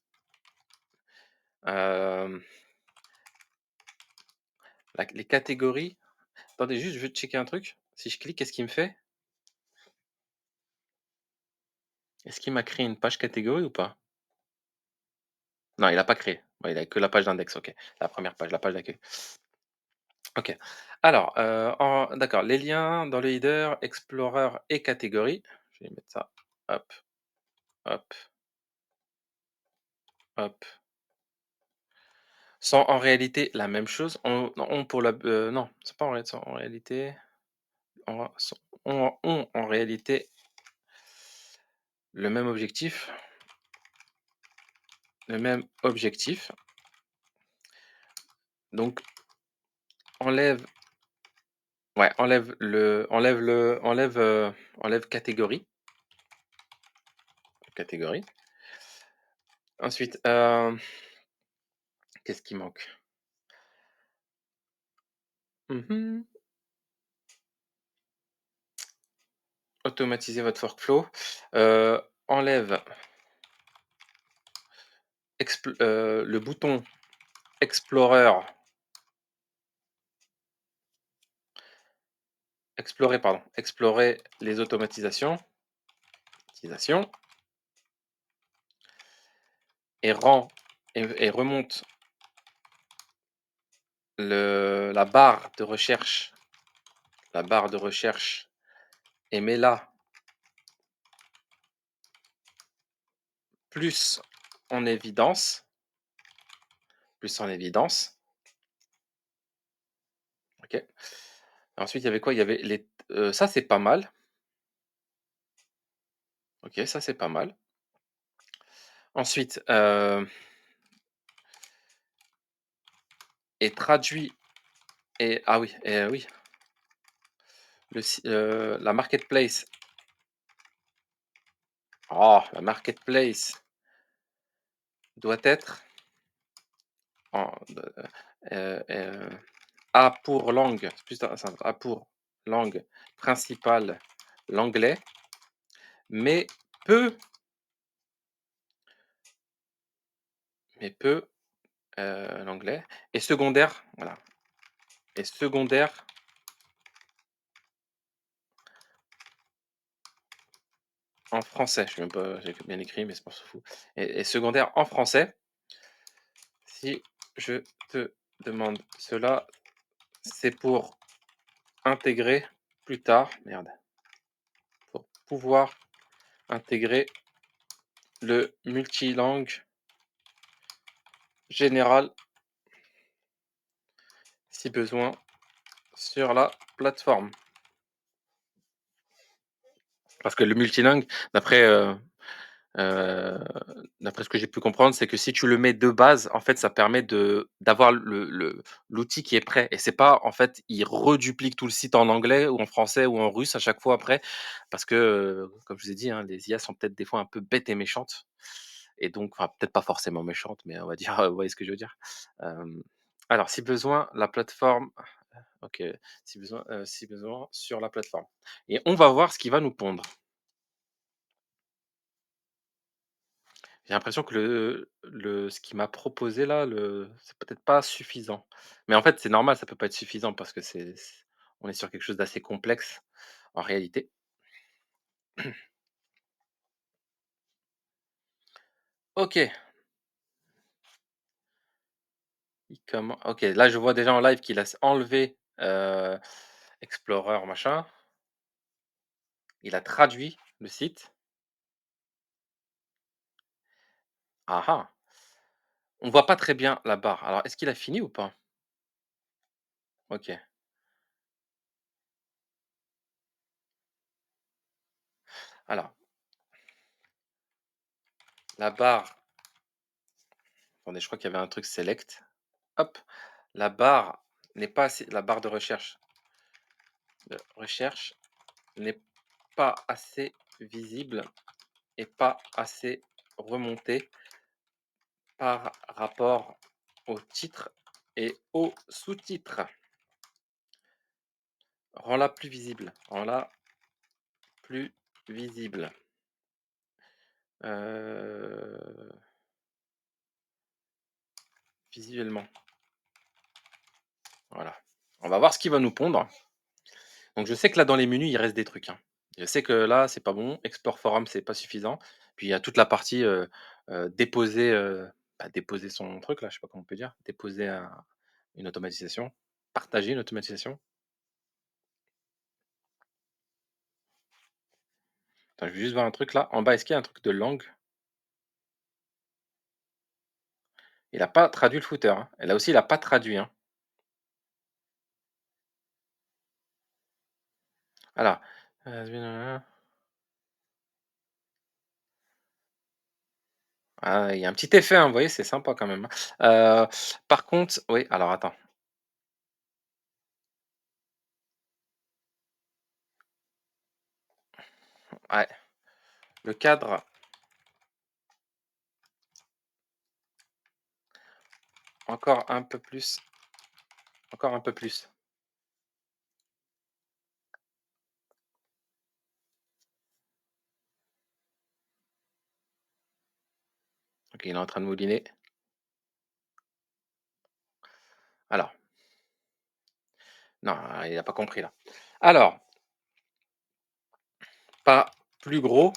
Hem, la les catégories, attendez juste, je veux checker un truc. Si je clique, qu'est-ce qu'il me fait? Est-ce qu'il m'a créé une page catégorie ou pas? Non, il a pas créé. Ouais, il a que la page d'index, OK. La première page, la page d'accueil. OK. Alors, d'accord, les liens dans le header, explorer et catégorie. Je vais mettre ça. Hop, hop, hop. Sont en réalité la même chose. On pour la non, c'est pas en réalité, en sont ont en réalité le même objectif, le même objectif. Donc enlève ouais, enlève catégorie, catégorie. Ensuite, qu'est-ce qui manque? Mmh. Automatiser votre workflow, enlève le bouton Explorer, explorer les automatisations et rend et remonte la barre de recherche et mets-la plus en évidence, plus en évidence, OK. Ensuite, il y avait quoi? Il y avait ça c'est pas mal, OK, ça c'est pas mal. Ensuite, et traduit et ah oui, oui, la marketplace. La marketplace doit être en A pour langue, c'est plus simple, A pour langue principale l'anglais, mais peu peu, l'anglais et secondaire, voilà, et secondaire en français. Je sais même pas, j'ai bien écrit, mais c'est pas fou et secondaire en français. Si je te demande cela, c'est pour intégrer plus tard, merde, pour pouvoir intégrer le multilangue général si besoin sur la plateforme. Parce que le multilingue, d'après, heu, d'après ce que j'ai pu comprendre, c'est que si tu le mets de base, en fait, ça permet d'avoir l'outil qui est prêt et c'est pas en fait, il reduplique tout le site en anglais ou en français ou en russe à chaque fois après parce que, comme je vous ai dit, hein, les IA sont peut-être des fois un peu bêtes et méchantes et donc enfin, peut-être pas forcément méchantes, mais on va dire, vous voyez ce que je veux dire? Hem, alors si besoin, la plateforme OK, si besoin sur la plateforme et on va voir ce qui va nous pondre. J'ai l'impression que ce qu'il m'a proposé là, c'est peut-être pas suffisant. Mais en fait, c'est normal, ça peut pas être suffisant parce que on est sur quelque chose d'assez complexe en réalité. OK, OK, là je vois déjà en live qu'il a enlevé, Explorer machin. Il a traduit le site. Ah ah! On voit pas très bien la barre. Alors est-ce qu'il a fini ou pas? OK. Alors, la barre attendez, je crois qu'il y avait un truc select. Hop, la barre n'est pas assez la barre de recherche n'est pas assez visible et pas assez remontée par rapport au titre et aux sous-titres. Rends-la plus visible, rends-la plus visible. Heu, visuellement, voilà. On va voir ce qui va nous pondre. Donc je sais que là dans les menus, il reste des trucs, hein. Je sais que là, c'est pas bon, Explore Forum, c'est pas suffisant. Puis il y a toute la partie, déposer, déposer son truc là, je sais pas comment on peut dire, déposer une automatisation, partager une automatisation. Attends, je vais juste voir un truc là, en bas, est-ce qu'il y a un truc de langue? Il a pas traduit le footer, hein. Et là aussi, il a pas traduit, hein. Alors, ah, il y a un petit effet, hein, vous voyez, c'est sympa quand même, hein. Par contre oui, alors attends, ouais, le cadre, encore un peu plus, encore un peu plus. OK, il est en train de mouliner. Alors, non, il a pas compris là. Alors, pas plus gros,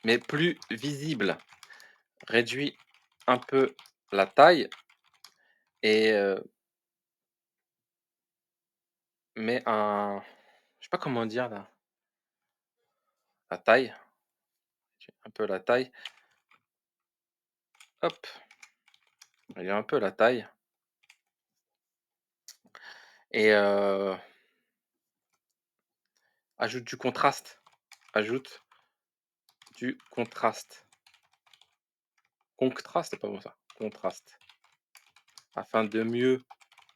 mais plus visible. Réduis un peu la taille et mets un je sais pas comment dire là, la taille, un peu la taille, hop, réduis un peu la taille et ajoute du contraste. Ajoute du contraste. Contraste, c'est pas bon ça. Contraste, afin de mieux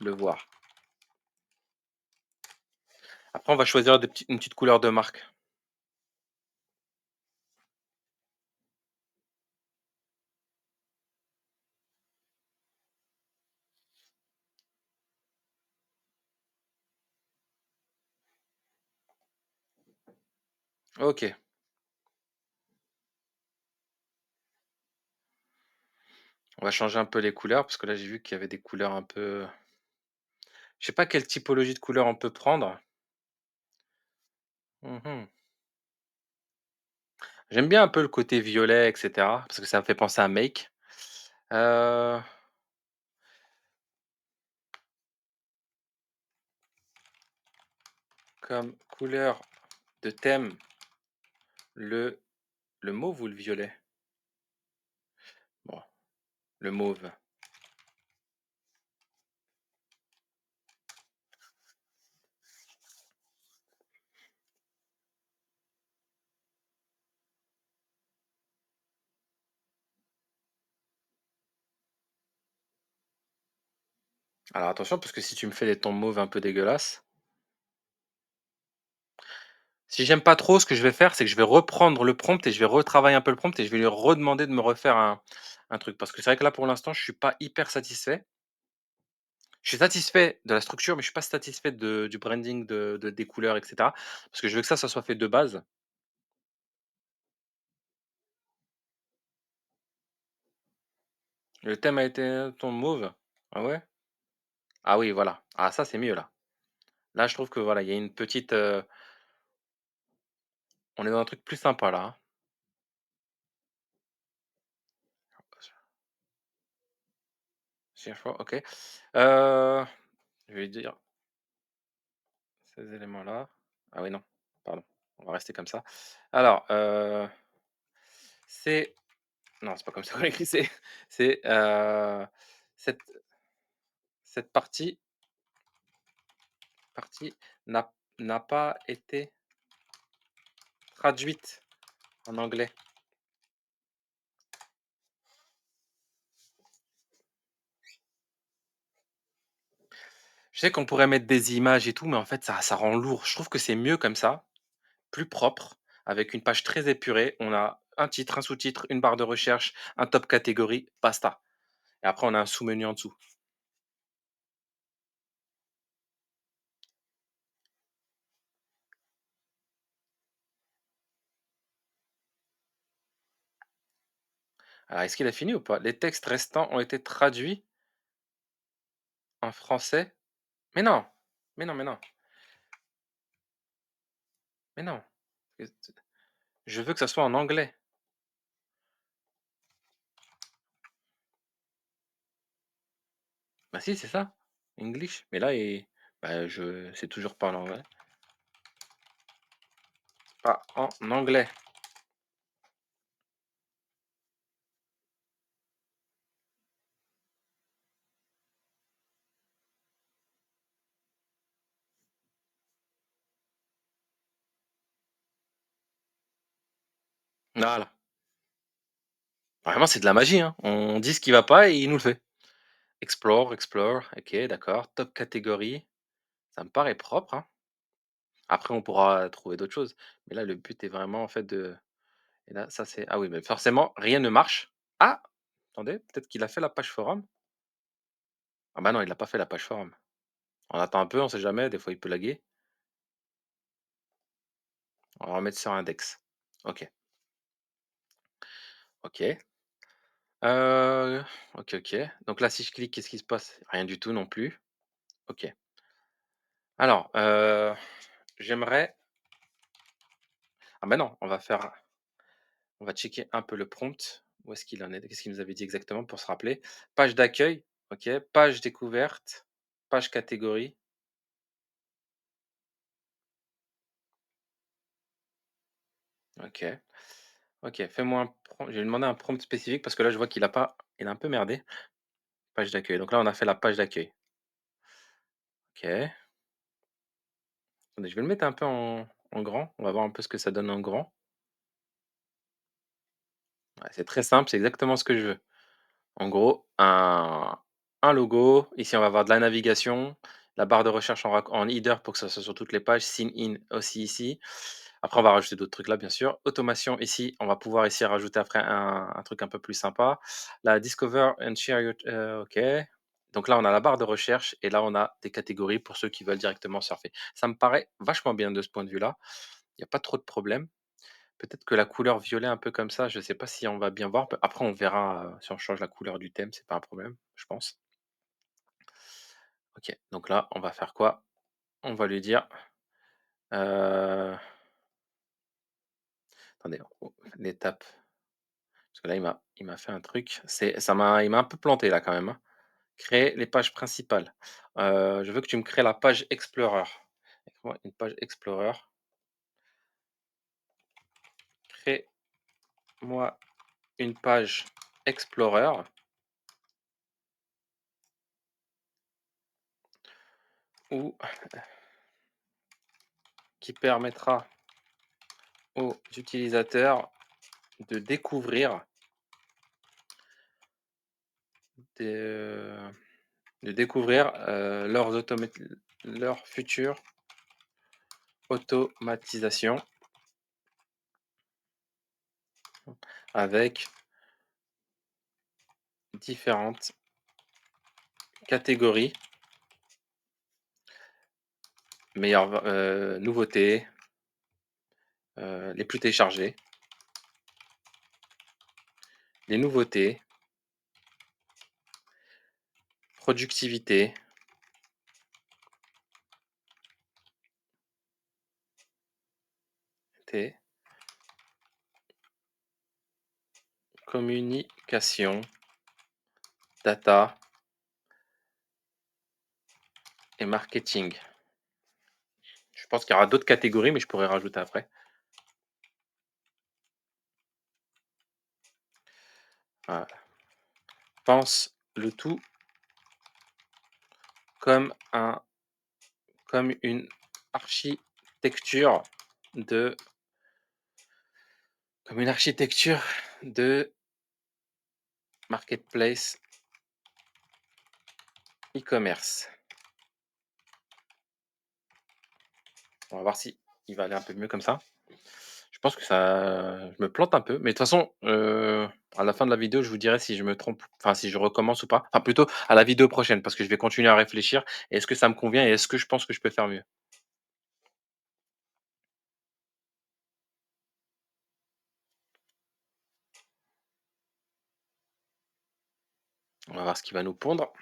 le voir. Après, on va choisir une petite couleur de marque. OK. On va changer un peu les couleurs parce que là, j'ai vu qu'il y avait des couleurs un peu je sais pas quelle typologie de couleur on peut prendre. Mmh. J'aime bien un peu le côté violet et cetera parce que ça me fait penser à Make. Heu, Comme couleur de thème, le le mauve ou le violet? Bon, le mauve. Alors attention parce que si tu me fais des tons mauves un peu dégueulasses, si j'aime pas trop, ce que je vais faire, c'est que je vais reprendre le prompt et je vais retravailler un peu le prompt et je vais lui redemander de me refaire un truc. Parce que c'est vrai que là, pour l'instant, je suis pas hyper satisfait. Je suis satisfait de la structure, mais je suis pas satisfait du branding des couleurs, et cetera. Parce que je veux que ça soit fait de base. Le thème a été un ton mauve. Ah ouais? Ah oui, voilà. Ah ça, c'est mieux là. Là, je trouve que voilà, il y a une petite, on est dans un truc plus sympa là, hein. Cherche pas, OK. Heu, je vais dire ces éléments-là. Ah oui, non, pardon. On va rester comme ça. Alors, c'est non, c'est pas comme ça qu'on écrit, c'est, cette cette partie n'a n'a pas été traduite en anglais. Je sais qu'on pourrait mettre des images et tout, mais en fait, ça rend lourd. Je trouve que c'est mieux comme ça, plus propre, avec une page très épurée. On a un titre, un sous-titre, une barre de recherche, un top catégorie, basta. Et après, on a un sous-menu en dessous. Alors, est-ce qu'il a fini ou pas? Les textes restants ont été traduits en français? Mais non! Mais non, mais non, mais non. Je veux que ça soit en anglais. Bah si, c'est ça, English. Mais là, bah, c'est toujours pas en anglais. Pas en anglais. Voilà. Vraiment, c'est de la magie, hein. On dit ce qui va pas et il nous le fait. Explore, explore, OK, d'accord. Top catégorie, ça me paraît propre, hein. Après, on pourra trouver d'autres choses. Mais là, le but est vraiment, en fait, de et là, ça, c'est ah oui, mais forcément, rien ne marche. Ah! Attendez, peut-être qu'il a fait la page forum? Ah bah non, il a pas fait la page forum. On attend un peu, on sait jamais, des fois, il peut laguer. On va remettre sur index. OK, OK. Heu, OK, OK. Donc là, si je clique, qu'est-ce qui se passe? Rien du tout non plus. OK. Alors, j'aimerais ah bah non, on va checker un peu le prompt. Où est-ce qu'il en est? Qu'est-ce qu'il nous avait dit exactement pour se rappeler? Page d'accueil, OK. Page découverte, page catégorie, OK. OK, fais-moi un prompt. Je vais lui demander un prompt spécifique parce que là, je vois il a un peu merdé. Page d'accueil. Donc là, on a fait la page d'accueil. OK. Attendez, je vais le mettre un peu en grand. On va voir un peu ce que ça donne en grand. Ouais, c'est très simple, c'est exactement ce que je veux. En gros, un logo. Ici, on va avoir de la navigation, la barre de recherche en header pour que ça soit sur toutes les pages, sign in aussi ici. Après, on va rajouter d'autres trucs là, bien sûr. Automation ici, on va pouvoir ici rajouter après un truc un peu plus sympa. La discover and share OK. Donc là, on a la barre de recherche et là, on a des catégories pour ceux qui veulent directement surfer. Ça me paraît vachement bien de ce point de vue-là. Il y a pas trop de problèmes. Peut-être que la couleur violet un peu comme ça, je sais pas si on va bien voir. Après on verra, si on change la couleur du thème, c'est pas un problème, je pense. OK, donc là, on va faire quoi? On va lui dire, heu, attendez, l'étape parce que là il m'a fait un truc, il m'a un peu planté là quand même, hein. Créer les pages principales. Je veux que tu me crées la page Explorer. Crée-moi une page Explorer. Crée-moi une page Explorer ou qui permettra aux utilisateurs de découvrir des, leur future automatisation avec différentes catégories, meilleures nouveautés, les plus téléchargés, les nouveautés, productivité, T, communication, data et marketing. Je pense qu'il y aura d'autres catégories, mais je pourrais rajouter après. Voilà. Pense le tout comme un comme une architecture de comme une architecture de marketplace e-commerce. On va voir si il va aller un peu mieux comme ça. Je pense que ça je me plante un peu, mais de toute façon, à la fin de la vidéo, je vous dirai si je me trompe, enfin si je recommence ou pas. Enfin plutôt à la vidéo prochaine parce que je vais continuer à réfléchir. Est-ce que ça me convient et est-ce que je pense que je peux faire mieux? On va voir ce qu'il va nous pondre.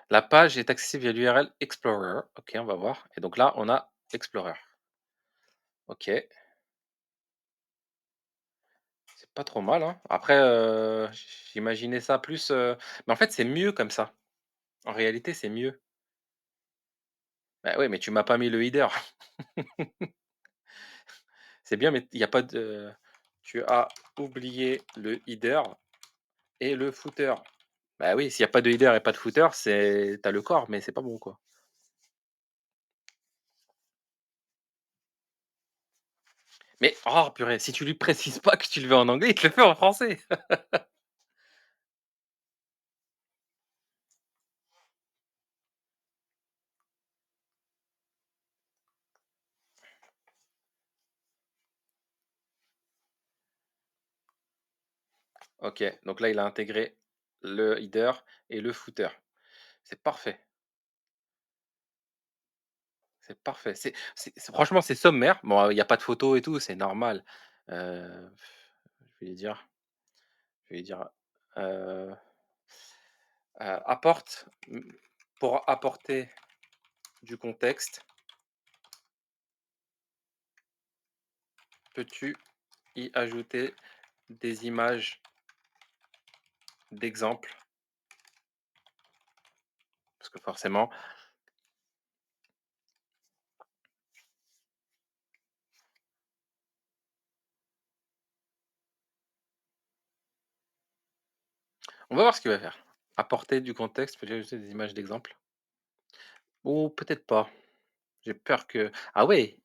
La page est accessible via l'URL Explorer. OK, on va voir et donc là, on a Explorer. OK, c'est pas trop mal, hein. Après, j'imaginais ça plus, mais en fait, c'est mieux comme ça. En réalité, c'est mieux. Bah, ouais, mais tu m'as pas mis le header. C'est bien, mais il y a pas de tu as oublié le header et le footer. Bah, oui, s'il y a pas de header et pas de footer, c'est tu as le corps, mais c'est pas bon, quoi. Mais oh purée, si tu lui précises pas que tu le veux en anglais, il te le fait en français. OK, donc là, il a intégré le header et le footer. C'est parfait, c'est parfait. C'est franchement, c'est sommaire. Bon, il y a pas de photos et tout, c'est normal. Heu, je vais lui dire je vais lui dire, heu apporte, pour apporter du contexte, peux-tu y ajouter des images d'exemple? Parce que forcément on va voir ce qu'il va faire. Apporter du contexte, peux-tu ajouter des images d'exemple? Ou peut-être pas. J'ai peur que ah ouais,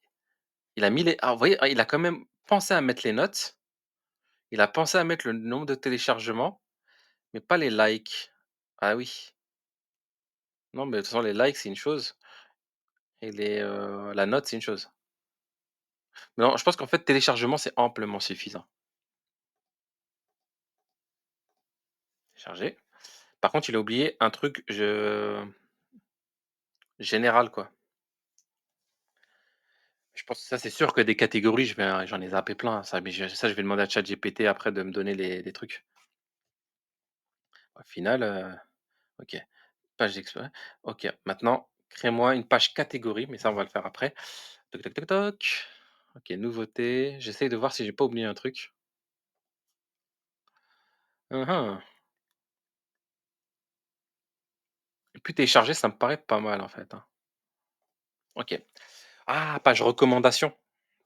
il a mis les ah vous voyez, ah, il a quand même pensé à mettre les notes, il a pensé à mettre le nombre de téléchargements, mais pas les likes. Ah oui. Non, mais de toute façon les likes, c'est une chose et la note, c'est une chose. Non, je pense qu'en fait téléchargement, c'est amplement suffisant. Télécharger. Par contre, il a oublié un truc général, quoi. Je pense que ça, c'est sûr que des catégories, j'en ai zappé plein, ça, mais je vais demander à ChatGPT après de me donner les trucs. Au final, OK, page d'exploit. OK, maintenant, crée-moi une page catégorie, mais ça, on va le faire après. Toc toc toc toc. OK, nouveauté. J'essaye de voir si j'ai pas oublié un truc. Mmh mh. Et puis télécharger, ça me paraît pas mal, en fait, hein. OK. Ah, page recommandation,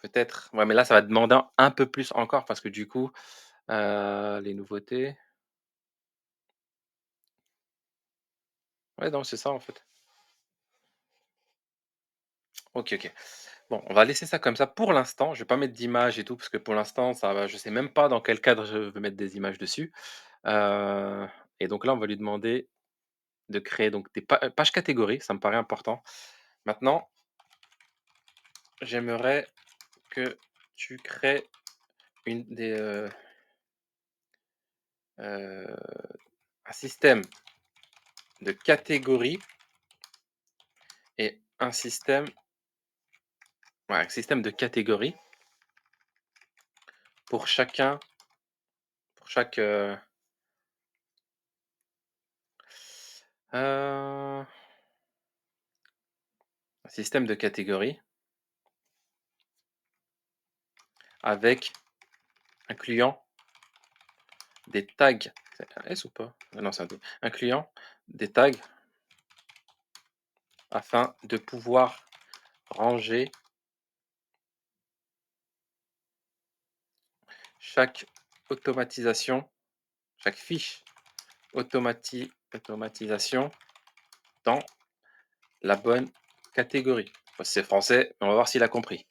peut-être. Ouais, mais là, ça va demander un peu plus encore parce que du coup, les nouveautés. Ouais, non, c'est ça, en fait. OK, OK. Bon, on va laisser ça comme ça pour l'instant. Je vais pas mettre d'image et tout parce que pour l'instant, ça va je sais même pas dans quel cadre je veux mettre des images dessus. Heu et donc là, on va lui demander de créer donc des pages catégories, ça me paraît important. Maintenant, j'aimerais que tu crées heu, un système de catégories et un système ouais, un système de catégories pour chacun pour chaque, un système de catégories avec incluant des tags. C'est un S ou pas? Ah non, c'est un D. Incluant des tags afin de pouvoir ranger chaque automatisation, chaque fiche automatisation dans la bonne catégorie. Bah, c'est français, mais on va voir s'il a compris.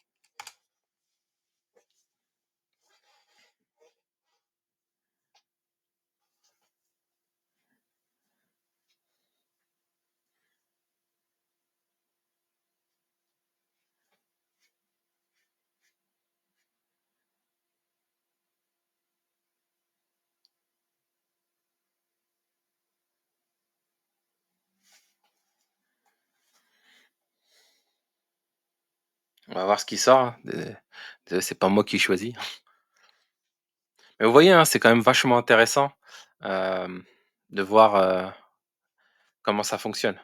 On va voir ce qui sort, hein. C'est pas moi qui choisis. Mais vous voyez, hein, c'est quand même vachement intéressant, hem, de voir, comment ça fonctionne.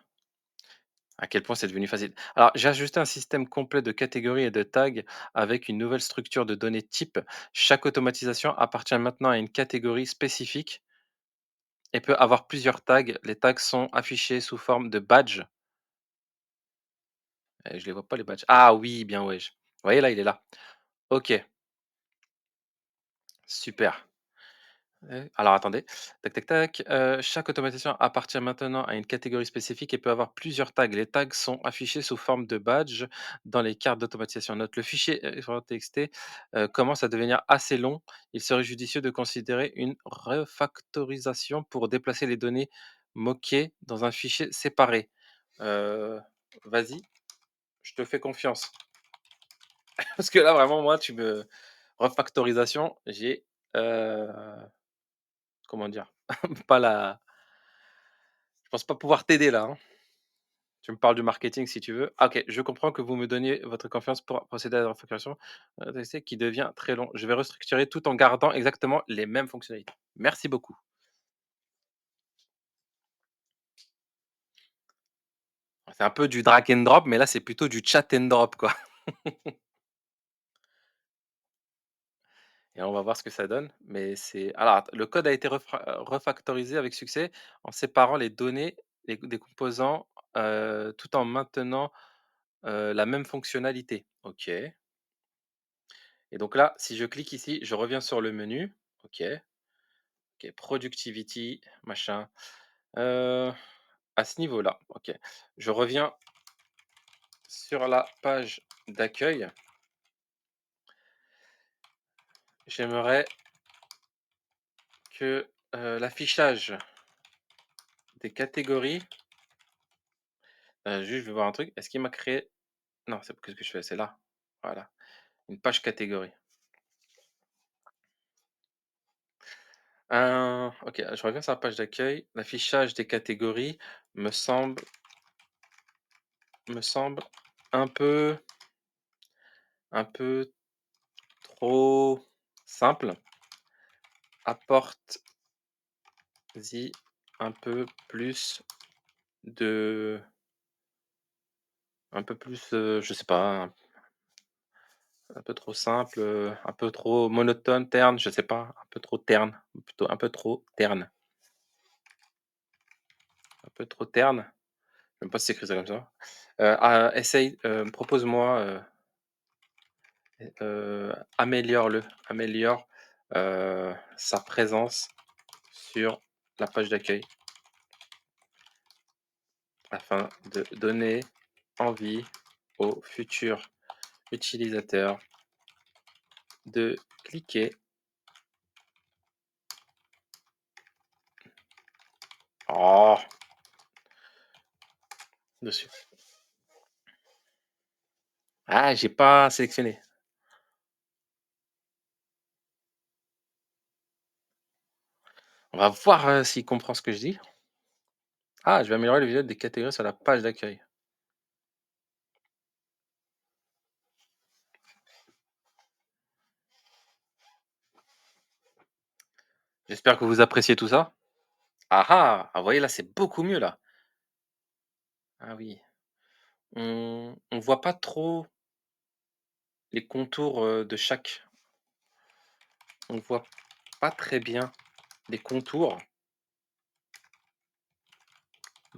À quel point c'est devenu facile. Alors, j'ai ajusté un système complet de catégories et de tags avec une nouvelle structure de données type. Chaque automatisation appartient maintenant à une catégorie spécifique et peut avoir plusieurs tags. Les tags sont affichés sous forme de badge. Je les vois pas les badges. Ah oui, bien ouais. Vous voyez là, il est là. Ok, super. Alors attendez, tac tac tac, chaque automatisation appartient maintenant à une catégorie spécifique et peut avoir plusieurs tags. Les tags sont affichés sous forme de badge dans les cartes d'automatisation. Note: le fichier .txt commence à devenir assez long. Il serait judicieux de considérer une refactorisation pour déplacer les données moquées dans un fichier séparé. Heu, vas-y, je te fais confiance. Parce que là vraiment moi tu me refactorisation, heu, comment dire? Pas la pense pas pouvoir t'aider là, hein. Tu me parles du marketing si tu veux. Ah OK, je comprends que vous me donniez votre confiance pour procéder à la refacturation, d'essai qui devient très long. Je vais restructurer tout en gardant exactement les mêmes fonctionnalités. Merci beaucoup. C'est un peu du drag and drop, mais là, c'est plutôt du chat and drop, quoi. Et on va voir ce que ça donne. Mais c'est alors le code a été refactorisé avec succès en séparant les données des composants, tout en maintenant, la même fonctionnalité. OK. Et donc là, si je clique ici, je reviens sur le menu. OK, OK, productivity, machin, heu, à ce niveau-là, OK. Je reviens sur la page d'accueil. J'aimerais que, l'affichage des catégories, juste je vais voir un truc. Est-ce qu'il m'a créé non, c'est qu'est-ce que je fais? C'est là. Voilà, une page catégorie. OK, je reviens sur la page d'accueil. L'affichage des catégories me semble me semble un peu un peu trop simple. Apporte-y un peu plus de un peu plus, je sais pas, un peu trop simple, un peu trop monotone, terne, je sais pas, un peu trop terne, plutôt un peu trop terne, un peu trop terne. Je sais même pas si c'est écrit ça comme ça. Essaye, propose-moi, améliore-le, améliore, sa présence sur la page d'accueil afin de donner envie aux futurs utilisateurs de cliquer oh, dessus. Ah, j'ai pas sélectionné. On va voir, s'il comprend ce que je dis. Ah, je vais améliorer le visuel des catégories sur la page d'accueil. J'espère que vous appréciez tout ça. Ah ah! Ah, vous voyez là, c'est beaucoup mieux là. Ah oui. On voit pas trop les contours, de chaque on voit pas très bien les contours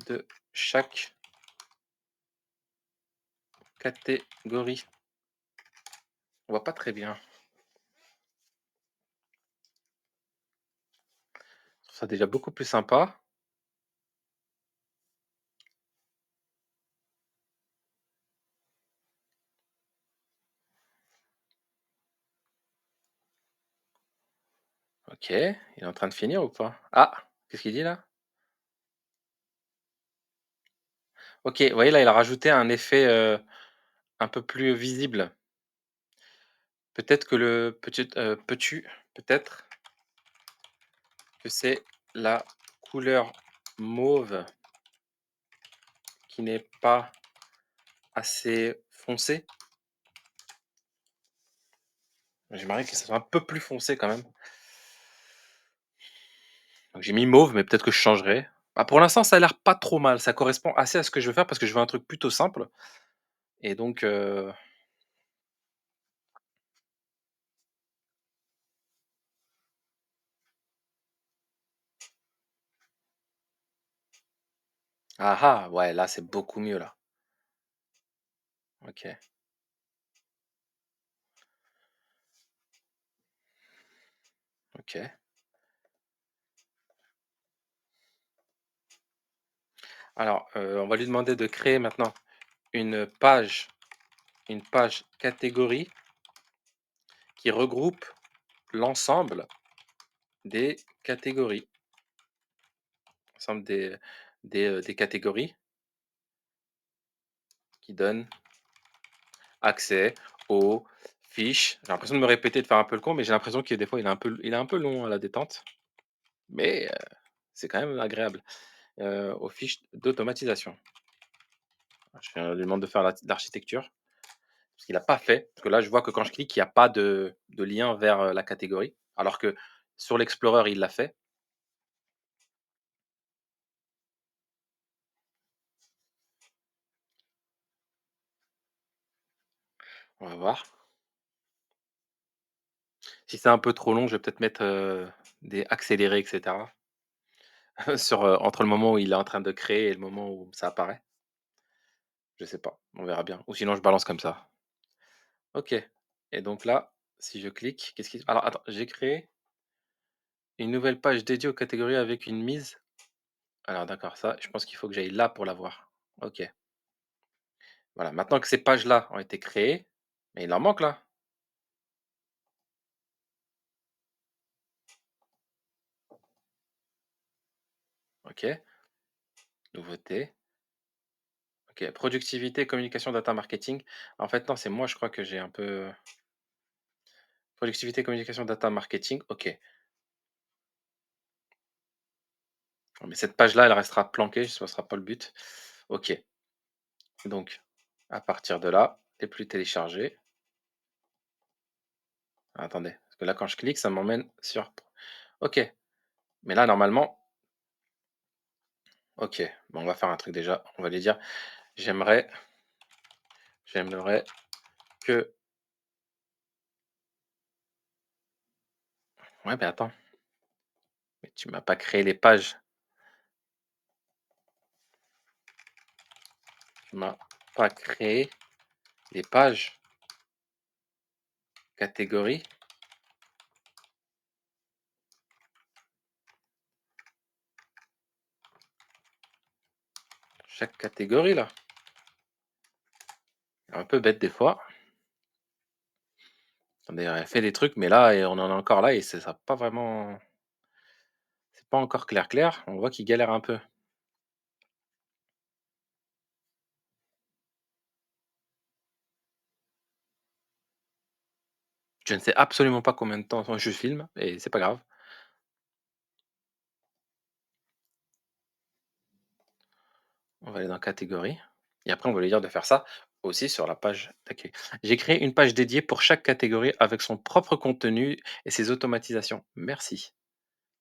de chaque catégorie. On voit pas très bien. Je trouve ça déjà beaucoup plus sympa. OK, il est en train de finir ou pas? Ah! Qu'est-ce qu'il dit là? OK, vous voyez là, il a rajouté un effet, un peu plus visible. Peut-être que le petit, peux-tu peut-être que c'est la couleur mauve qui n'est pas assez foncée? J'aimerais que ça soit un peu plus foncé quand même. Donc j'ai mis mauve, mais peut-être que je changerai. Bah, pour l'instant, ça a l'air pas trop mal. Ça correspond assez à ce que je veux faire parce que je veux un truc plutôt simple et donc ah ah, ouais, là, c'est beaucoup mieux là. OK, OK. Alors, on va lui demander de créer maintenant une page une page catégorie qui regroupe l'ensemble des catégories. L'ensemble des catégories qui donnent accès aux fiches. J'ai l'impression de me répéter, de faire un peu le con, mais j'ai l'impression que des fois il est un peu long à la détente, mais c'est quand même agréable. aux fiches d'automatisation. Je lui demande de faire l'architecture, parce qu'il a pas fait. Parce que là, je vois que quand je clique, il y a pas de lien vers, la catégorie, alors que sur l'Explorer, il l'a fait. On va voir. Si c'est un peu trop long, je vais peut-être mettre, des accélérés et cetera, sur, entre le moment où il est en train de créer et le moment où ça apparaît. Je sais pas, on verra bien. Ou sinon je balance comme ça. OK, et donc là, si je clique, qu'est-ce qui alors attends, j'ai créé une nouvelle page dédiée aux catégories avec une mise. Alors d'accord, ça, je pense qu'il faut que j'aille là pour la voir. OK. Voilà, maintenant que ces pages-là ont été créées, mais il en manque là. OK, nouveauté. OK, productivité, communication, data marketing. En fait, non, c'est moi, je crois que j'ai un peu productivité, communication, data marketing. OK. Mais cette page-là, elle restera planquée, ce ne sera pas le but. OK, donc à partir de là, les plus téléchargés. Attendez, parce que là, quand je clique, ça m'emmène sur OK, mais là, normalement OK, bon, on va faire un truc déjà. On va lui dire: «J'aimerais j'aimerais que» ouais, mais attends, mais tu m'as pas créé les pages. Tu m'as pas créé les pages catégories. Chaque catégorie là. Un peu bête des fois. Attendez, elle fait des trucs, mais là et on en est encore là et c'est ça a pas vraiment c'est pas encore clair, clair. On voit qu'il galère un peu. Je ne sais absolument pas combien de temps je filme et c'est pas grave. On va aller dans catégorie et après on va lui dire de faire ça aussi sur la page d'accueil. J'ai créé une page dédiée pour chaque catégorie avec son propre contenu et ses automatisations. Merci.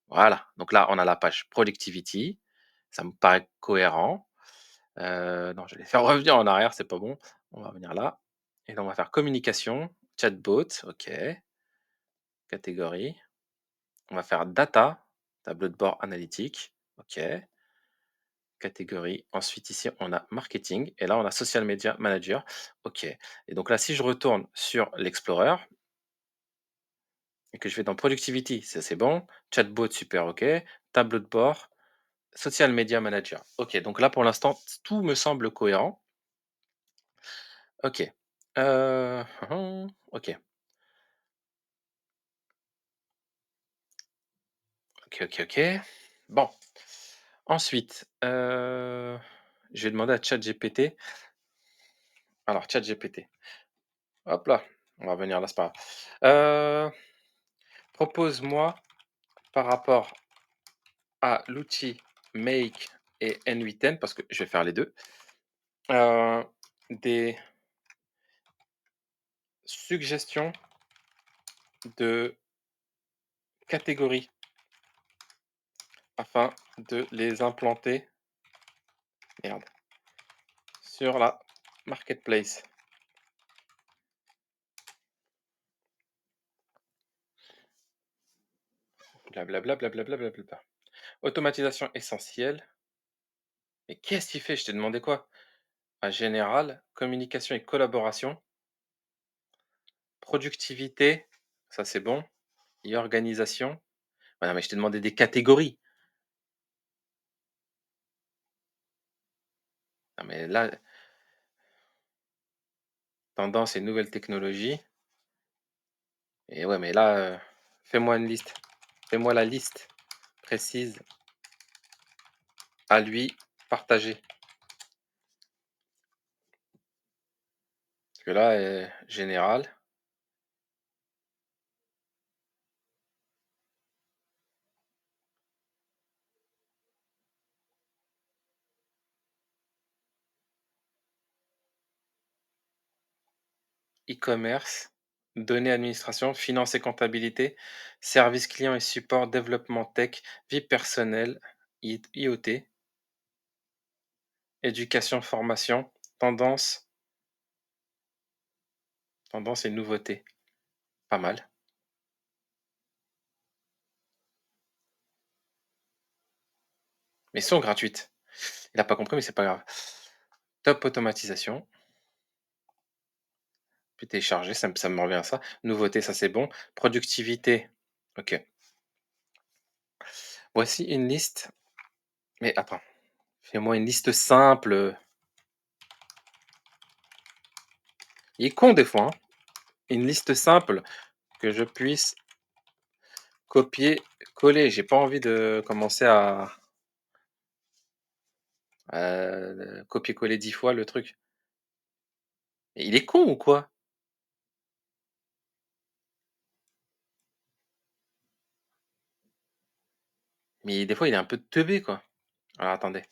Voilà, donc là on a la page productivity, ça me paraît cohérent. Non, je vais faire revenir en arrière, c'est pas bon. On va revenir là et là on va faire communication, chatbot, OK, catégorie. On va faire data, tableau de bord analytique, OK. Catégorie. Ensuite, ici, on a marketing et là, on a social media manager. OK. Et donc là, si je retourne sur l'Explorer et que je vais dans productivity, ça c'est bon. Chatbot, super OK. Tableau de bord, social media manager. OK. Donc là, pour l'instant, tout me semble cohérent. OK. OK. OK, OK, OK. Bon. Ensuite, je vais demander à ChatGPT. Alors, ChatGPT. Hop là. On va revenir là, c'est pas grave. Propose-moi par rapport à l'outil Make et N8N, parce que je vais faire les 2, heu, des suggestions de catégories afin de les implanter, merde, sur la marketplace. Blablabla, blablabla, blablabla. Automatisation essentielle. Mais qu'est-ce qu'il fait? Je t'ai demandé quoi? Ah, général, communication et collaboration, productivité, ça c'est bon, et organisation. Ouais, non, mais je t'ai demandé des catégories. Non, mais là, tendance et nouvelles technologies. Et ouais, mais là, fais-moi une liste. Fais-moi la liste précise à lui partager. Parce que là, général, e-commerce, données administration, finance et comptabilité, service client et support, développement tech, vie personnelle, IoT, éducation, formation, tendance, tendance et nouveautés. Pas mal. Mais sont gratuites. Il a pas compris, mais c'est pas grave. Top automatisation, puis télécharger, ça me revient à ça. Nouveauté, ça c'est bon. Productivité, ok. Voici une liste. Mais attends, fais-moi une liste simple. Il est con des fois, hein. Une liste simple que je puisse copier, coller. J'ai pas envie de commencer à copier-coller 10 fois le truc. Mais il est con ou quoi? Mais des fois, il est un peu teubé, quoi. Alors attendez.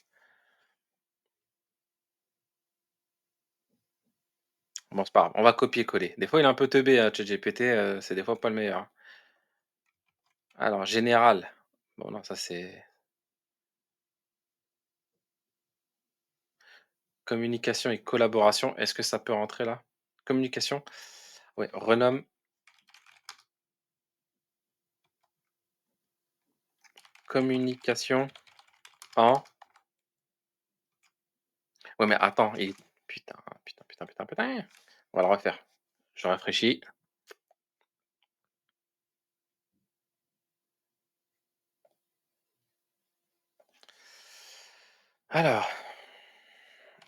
Bon, c'est pas grave, on va copier-coller. Des fois, il est un peu teubé, ChatGPT, c'est des fois pas le meilleur, hein. Alors général, bon non, ça c'est communication et collaboration, est-ce que ça peut rentrer là? Communication? Ouais, renomme communication en ouais, mais attends, putain, putain, putain, putain, putain. On va le refaire. Je réfléchis. Alors,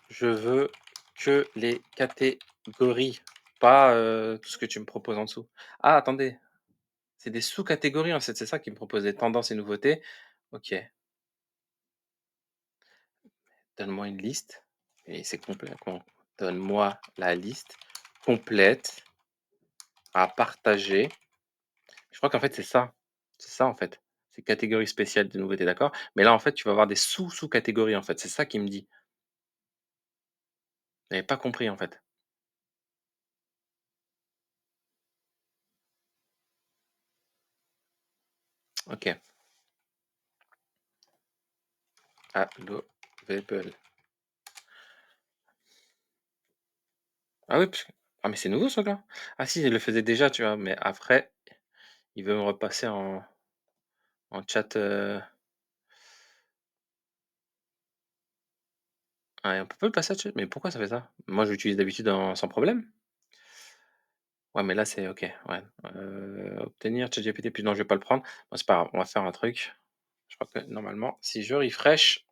je veux que les catégories, pas, tout ce que tu me proposes en dessous. Ah attendez, c'est des sous-catégories en fait, c'est ça qui me propose des tendances et nouveautés. OK, donne-moi une liste et c'est complet donne-moi la liste complète à partager. Je crois qu'en fait, c'est ça. C'est ça, en fait. C'est catégorie spéciale de nouveautés, d'accord? Mais là, en fait, tu vas avoir des sous-sous-catégories, en fait. C'est ça qu'il me dit. J'avais pas compris, en fait. OK. Allowable. Ah oui, parce que ah mais c'est nouveau, ce truc-là? Ah si, il le faisait déjà, tu vois? Mais après, il veut me repasser en chat, ah, on peut pas le passer en chat? Mais pourquoi ça fait ça? Moi, j'utilise d'habitude en sans problème. Ouais, mais là, c'est OK, ouais, obtenir ChatGPT puis non, je vais pas le prendre. Bon, c'est pas grave, on va faire un truc. Je crois que normalement, si je refresh,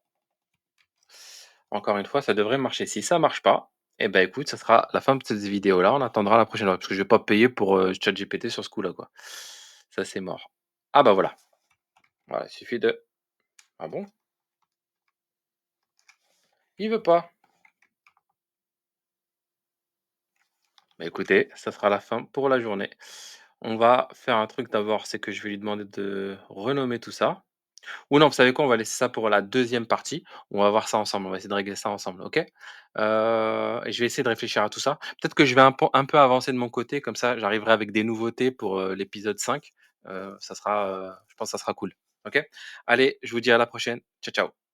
encore une fois, ça devrait marcher. Si ça marche pas, eh ben, écoute, ça sera la fin de cette vidéo-là. On attendra la prochaine fois parce que je vais pas payer pour, ChatGPT sur ce coup-là, quoi. Ça, c'est mort. Ah bah, voilà. Voilà, il suffit de ah bon? Il veut pas. Bah, écoutez, ça sera la fin pour la journée. On va faire un truc d'abord, c'est que je vais lui demander de renommer tout ça. Ou non, vous savez quoi? On va laisser ça pour la deuxième partie. On va voir ça ensemble. On va essayer de régler ça ensemble, OK? Et je vais essayer de réfléchir à tout ça. Peut-être que je vais un peu avancer de mon côté, comme ça j'arriverai avec des nouveautés pour, l'épisode 5. Ça sera, je pense que ça sera cool. OK? Allez, je vous dis à la prochaine. Ciao, ciao.